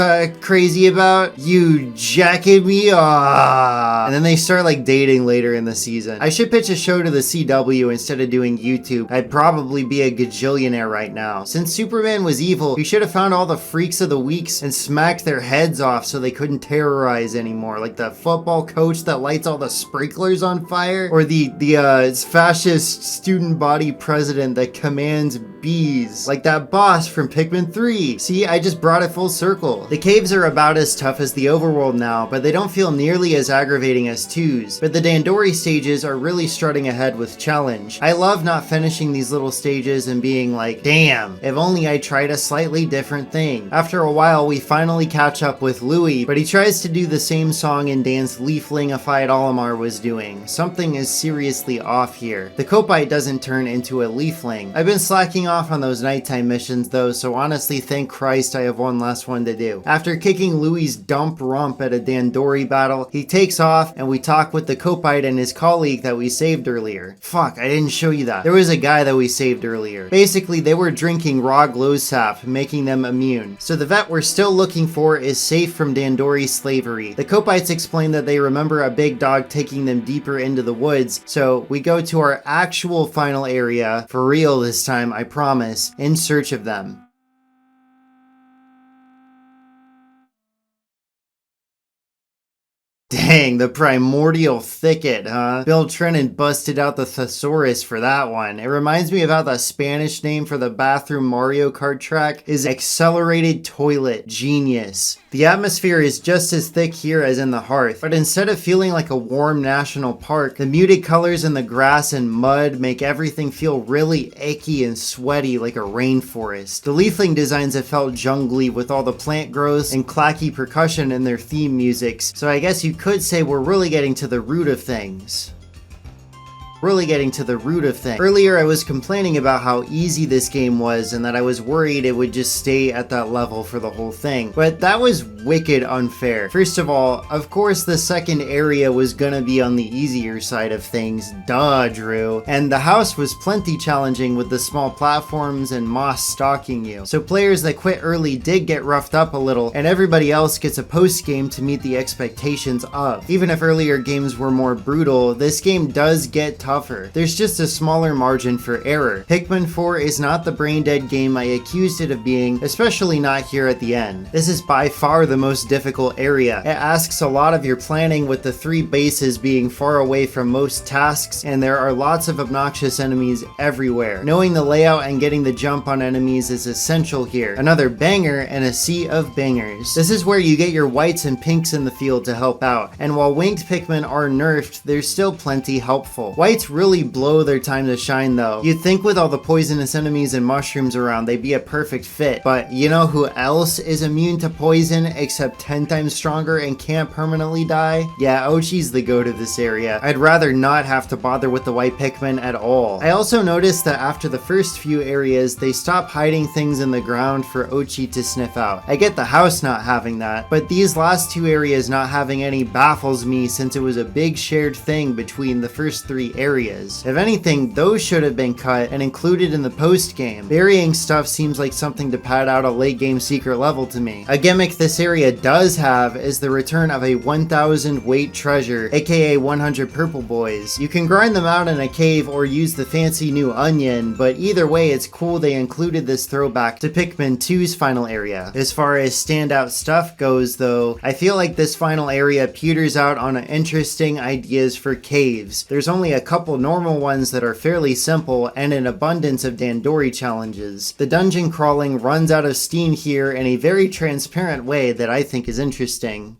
crazy about? You jacking me off." And then they start like dating later in the season. I should pitch a show to the CW instead of doing YouTube. I'd probably be a gajillionaire right now. Since Superman was evil, he should have found all the freaks of the weeks and smacked their heads off so they couldn't terrorize anymore, like the football coach that lights all the sprinklers on fire, or the fascist student body president that commands bees, like that boss from Pikmin 3. See, I just brought it full circle. The caves are about as tough as the overworld now, but they don't feel nearly as aggravating as 2's. But the Dandori stages are really strutting ahead with challenge. I love not finishing these little stages and being like, damn, if only I tried a slightly different thing. After a while, we finally catch up with Louis, but he tries to do the same song and dance Leaflingified Olimar was doing. Something is seriously off here. The Copite doesn't turn into a Leafling. I've been slacking off on those nighttime missions though, so honestly thank Christ I have one last one to do. After kicking Louis' dump rump at a Dandori battle, he takes off and we talk with the Copite and his colleague that we saved earlier. Fuck, I didn't show you that. There was a guy that we saved earlier. Basically, they were drinking raw glow sap, making them immune. So the vet we're still looking for is safe from Dandori slavery. The Copites explain that they remember a big dog taking them deeper into the woods, so we go to our actual final area, for real this time, I promise, in search of them. Dang, the primordial thicket, huh? Bill Trennan busted out the thesaurus for that one. It reminds me of how the Spanish name for the bathroom Mario Kart track is accelerated toilet. Genius. The atmosphere is just as thick here as in the Hearth, but instead of feeling like a warm national park, the muted colors in the grass and mud make everything feel really icky and sweaty like a rainforest. The leafling designs have felt jungly with all the plant growths and clacky percussion in their theme musics, so I guess you could say we're really getting to the root of things. Earlier I was complaining about how easy this game was and that I was worried it would just stay at that level for the whole thing, but that was wicked unfair. First of all, of course the second area was gonna be on the easier side of things, duh Drew, and the house was plenty challenging with the small platforms and moss stalking you, so players that quit early did get roughed up a little, and everybody else gets a post game to meet the expectations of. Even if earlier games were more brutal, this game does get tougher. There's just a smaller margin for error. Pikmin 4 is not the brain dead game I accused it of being, especially not here at the end. This is by far the most difficult area. It asks a lot of your planning, with the 3 bases being far away from most tasks, and there are lots of obnoxious enemies everywhere. Knowing the layout and getting the jump on enemies is essential here. Another banger and a sea of bangers. This is where you get your whites and pinks in the field to help out, and while winged Pikmin are nerfed, they're still plenty helpful. Whites really blow their time to shine though. You'd think with all the poisonous enemies and mushrooms around they'd be a perfect fit, but you know who else is immune to poison except 10 times stronger and can't permanently die? Yeah, Oatchi's the goat of this area. I'd rather not have to bother with the white Pikmin at all. I also noticed that after the first few areas they stop hiding things in the ground for Oatchi to sniff out. I get the house not having that, but these last 2 areas not having any baffles me since it was a big shared thing between the first 3 areas. If anything, those should have been cut and included in the post game. Burying stuff seems like something to pad out a late game secret level to me. A gimmick this area does have is the return of a 1000 weight treasure, aka 100 purple boys. You can grind them out in a cave or use the fancy new onion, but either way it's cool they included this throwback to Pikmin 2's final area. As far as standout stuff goes though, I feel like this final area peters out on interesting ideas for caves. There's only a couple normal ones that are fairly simple and an abundance of Dandori challenges. The dungeon crawling runs out of steam here in a very transparent way that I think is interesting.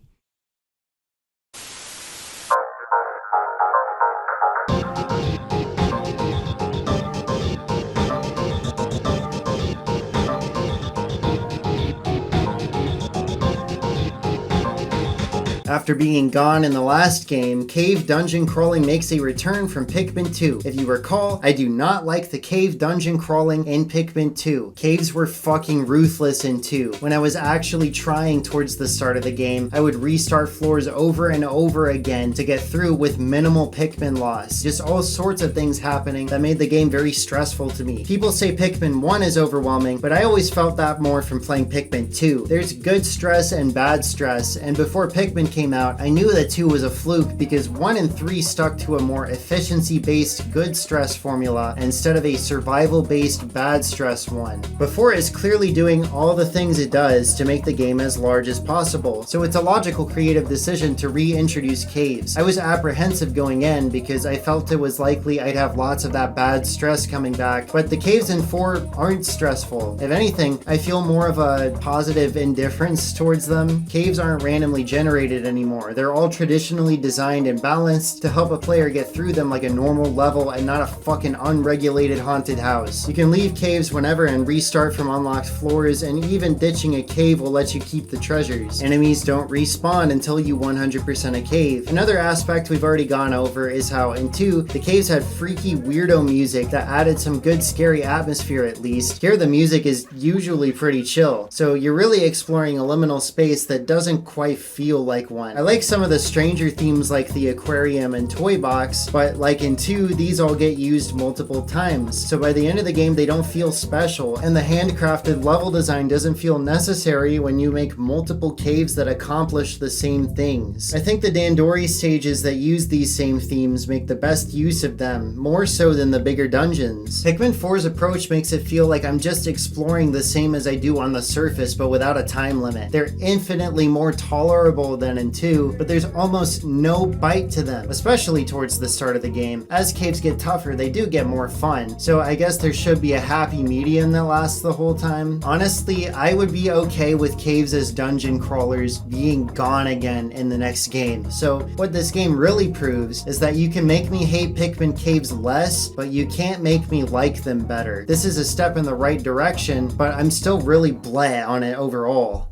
After being gone in the last game, cave dungeon crawling makes a return from Pikmin 2. If you recall, I do not like the cave dungeon crawling in Pikmin 2. Caves were fucking ruthless in 2. When I was actually trying towards the start of the game, I would restart floors over and over again to get through with minimal Pikmin loss. Just all sorts of things happening that made the game very stressful to me. People say Pikmin 1 is overwhelming, but I always felt that more from playing Pikmin 2. There's good stress and bad stress, and before Pikmin came out, I knew that 2 was a fluke because 1 and 3 stuck to a more efficiency-based good stress formula instead of a survival-based bad stress one. Before it's clearly doing all the things it does to make the game as large as possible, so it's a logical creative decision to reintroduce caves. I was apprehensive going in because I felt it was likely I'd have lots of that bad stress coming back, but the caves in 4 aren't stressful. If anything, I feel more of a positive indifference towards them. Caves aren't randomly generated anymore. They're all traditionally designed and balanced to help a player get through them like a normal level and not a fucking unregulated haunted house. You can leave caves whenever and restart from unlocked floors, and even ditching a cave will let you keep the treasures. Enemies don't respawn until you 100% a cave. Another aspect we've already gone over is how in 2, the caves had freaky weirdo music that added some good scary atmosphere at least. Here the music is usually pretty chill, so you're really exploring a liminal space that doesn't quite feel like one. I like some of the stranger themes like the aquarium and toy box, but like in 2, these all get used multiple times, so by the end of the game they don't feel special, and the handcrafted level design doesn't feel necessary when you make multiple caves that accomplish the same things. I think the Dandori stages that use these same themes make the best use of them, more so than the bigger dungeons. Pikmin 4's approach makes it feel like I'm just exploring the same as I do on the surface but without a time limit. They're infinitely more tolerable than Pikmin 2, but there's almost no bite to them, especially towards the start of the game. As caves get tougher, they do get more fun, so I guess there should be a happy medium that lasts the whole time. Honestly, I would be okay with caves as dungeon crawlers being gone again in the next game. So what this game really proves is that you can make me hate Pikmin caves less, but you can't make me like them better. This is a step in the right direction, but I'm still really bleh on it overall.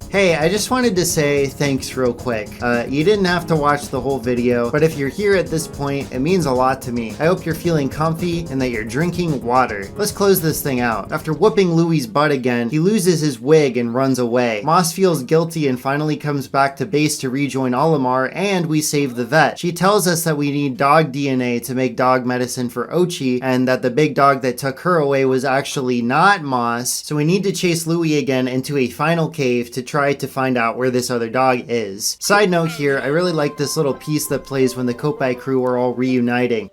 Hey, I just wanted to say thanks real quick. You didn't have to watch the whole video, but if you're here at this point, it means a lot to me. I hope you're feeling comfy and that you're drinking water. Let's close this thing out. After whooping Louie's butt again, he loses his wig and runs away. Moss feels guilty and finally comes back to base to rejoin Olimar, and we save the vet. She tells us that we need dog DNA to make dog medicine for Oatchi, and that the big dog that took her away was actually not Moss, so we need to chase Louie again into a final cave to try to find out where this other dog is. Side note here, I really like this little piece that plays when the Kopai crew are all reuniting.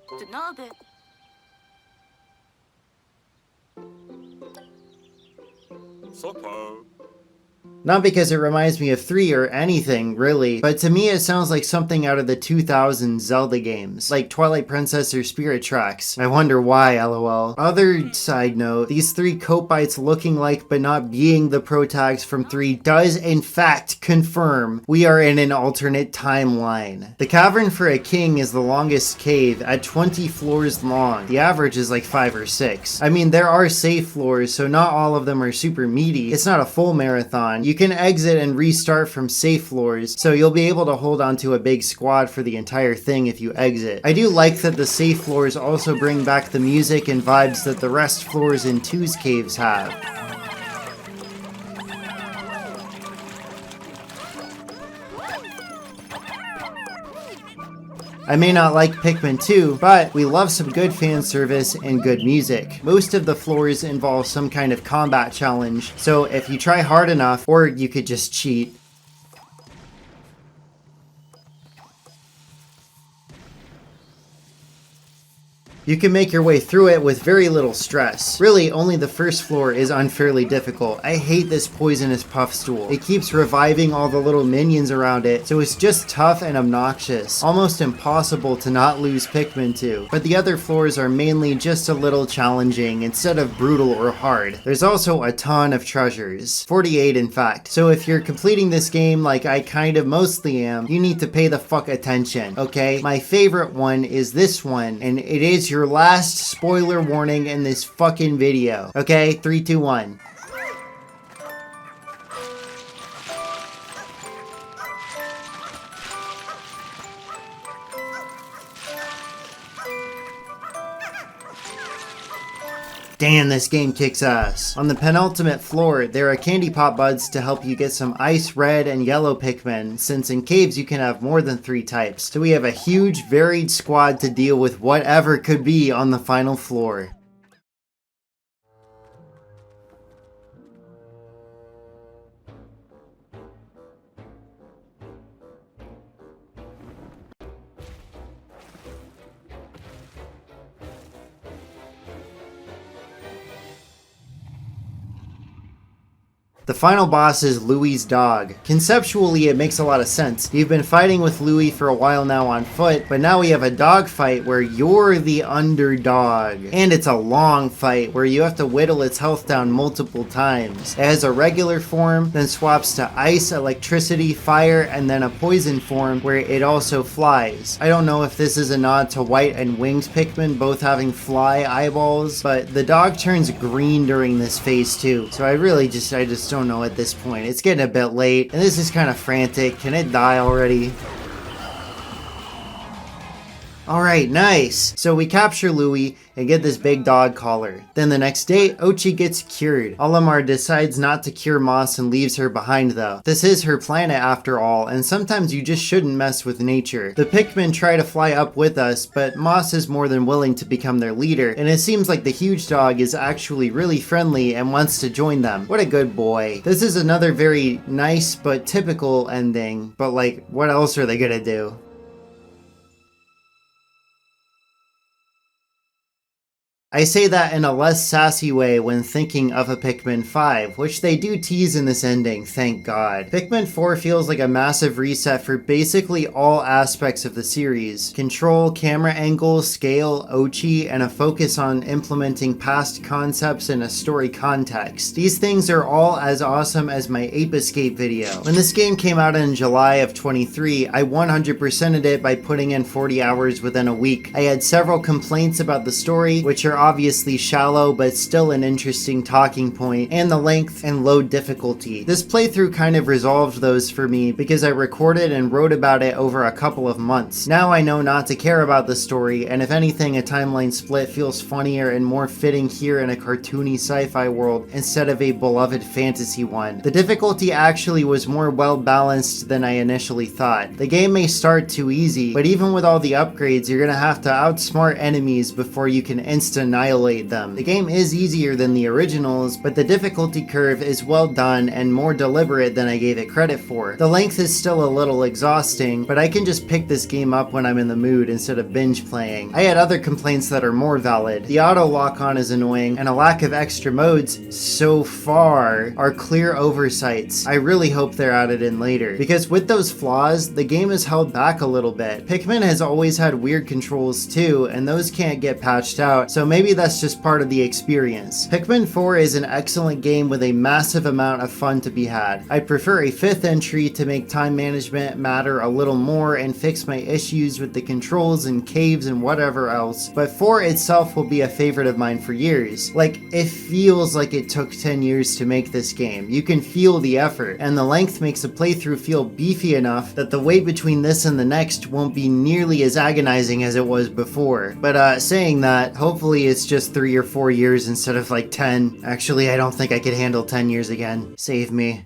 Not because it reminds me of 3 or anything, really, but to me it sounds like something out of the 2000 Zelda games, like Twilight Princess or Spirit Tracks. I wonder why, lol. Other side note, these 3 Kopites looking like but not being the protags from 3 does in fact confirm we are in an alternate timeline. The Cavern for a King is the longest cave at 20 floors long. The average is like 5 or 6. I mean, there are safe floors, so not all of them are super meaty. It's not a full marathon. You can exit and restart from safe floors, so you'll be able to hold on to a big squad for the entire thing if you exit. I do like that the safe floors also bring back the music and vibes that the rest floors in 2's caves have. I may not like Pikmin 2, but we love some good fan service and good music. Most of the floors involve some kind of combat challenge, so if you try hard enough, or you could just cheat, you can make your way through it with very little stress. Really, only the first floor is unfairly difficult. I hate this poisonous puff stool. It keeps reviving all the little minions around it, so it's just tough and obnoxious. Almost impossible to not lose Pikmin to. But the other floors are mainly just a little challenging instead of brutal or hard. There's also a ton of treasures. 48 in fact. So if you're completing this game like I kind of mostly am, you need to pay the fuck attention, okay? My favorite one is this one, and it is your last spoiler warning in this fucking video. Okay, 3, 2, 1. Damn, this game kicks ass. On the penultimate floor, there are candy pop buds to help you get some ice, red, and yellow Pikmin, since in caves you can have more than 3 types. So we have a huge, varied squad to deal with whatever could be on the final floor. The final boss is Louie's dog. Conceptually, it makes a lot of sense. You've been fighting with Louie for a while now on foot, but now we have a dog fight where you're the underdog. And it's a long fight where you have to whittle its health down multiple times. It has a regular form, then swaps to ice, electricity, fire, and then a poison form where it also flies. I don't know if this is a nod to White and Winged Pikmin both having fly eyeballs, but the dog turns green during this phase too. So I just don't know at this point. It's getting a bit late, and this is kind of frantic. Can it die already? Alright, nice! So we capture Louie and get this big dog collar. Then the next day, Oatchi gets cured. Olimar decides not to cure Moss and leaves her behind though. This is her planet after all, and sometimes you just shouldn't mess with nature. The Pikmin try to fly up with us, but Moss is more than willing to become their leader, and it seems like the huge dog is actually really friendly and wants to join them. What a good boy. This is another very nice but typical ending, but like, what else are they gonna do? I say that in a less sassy way when thinking of a Pikmin 5, which they do tease in this ending, thank God. Pikmin 4 feels like a massive reset for basically all aspects of the series. Control, camera angle, scale, Oatchi, and a focus on implementing past concepts in a story context. These things are all as awesome as my Ape Escape video. When this game came out in July of 23, I 100%ed it by putting in 40 hours within a week. I had several complaints about the story, which are obviously shallow but still an interesting talking point, and the length and low difficulty. This playthrough kind of resolved those for me because I recorded and wrote about it over a couple of months. Now I know not to care about the story, and if anything, a timeline split feels funnier and more fitting here in a cartoony sci-fi world instead of a beloved fantasy one. The difficulty actually was more well balanced than I initially thought. The game may start too easy, but even with all the upgrades, you're gonna have to outsmart enemies before you can annihilate them. The game is easier than the originals, but the difficulty curve is well done and more deliberate than I gave it credit for. The length is still a little exhausting, but I can just pick this game up when I'm in the mood instead of binge playing. I had other complaints that are more valid. The auto lock-on is annoying, and a lack of extra modes, so far, are clear oversights. I really hope they're added in later, because with those flaws, the game is held back a little bit. Pikmin has always had weird controls too, and those can't get patched out, so maybe that's just part of the experience. Pikmin 4 is an excellent game with a massive amount of fun to be had. I prefer a 5th entry to make time management matter a little more and fix my issues with the controls and caves and whatever else, but 4 itself will be a favorite of mine for years. Like, it feels like it took 10 years to make this game. You can feel the effort, and the length makes a playthrough feel beefy enough that the wait between this and the next won't be nearly as agonizing as it was before. But saying that, hopefully it's just 3 or 4 years instead of like 10. Actually, I don't think I could handle 10 years again. Save me.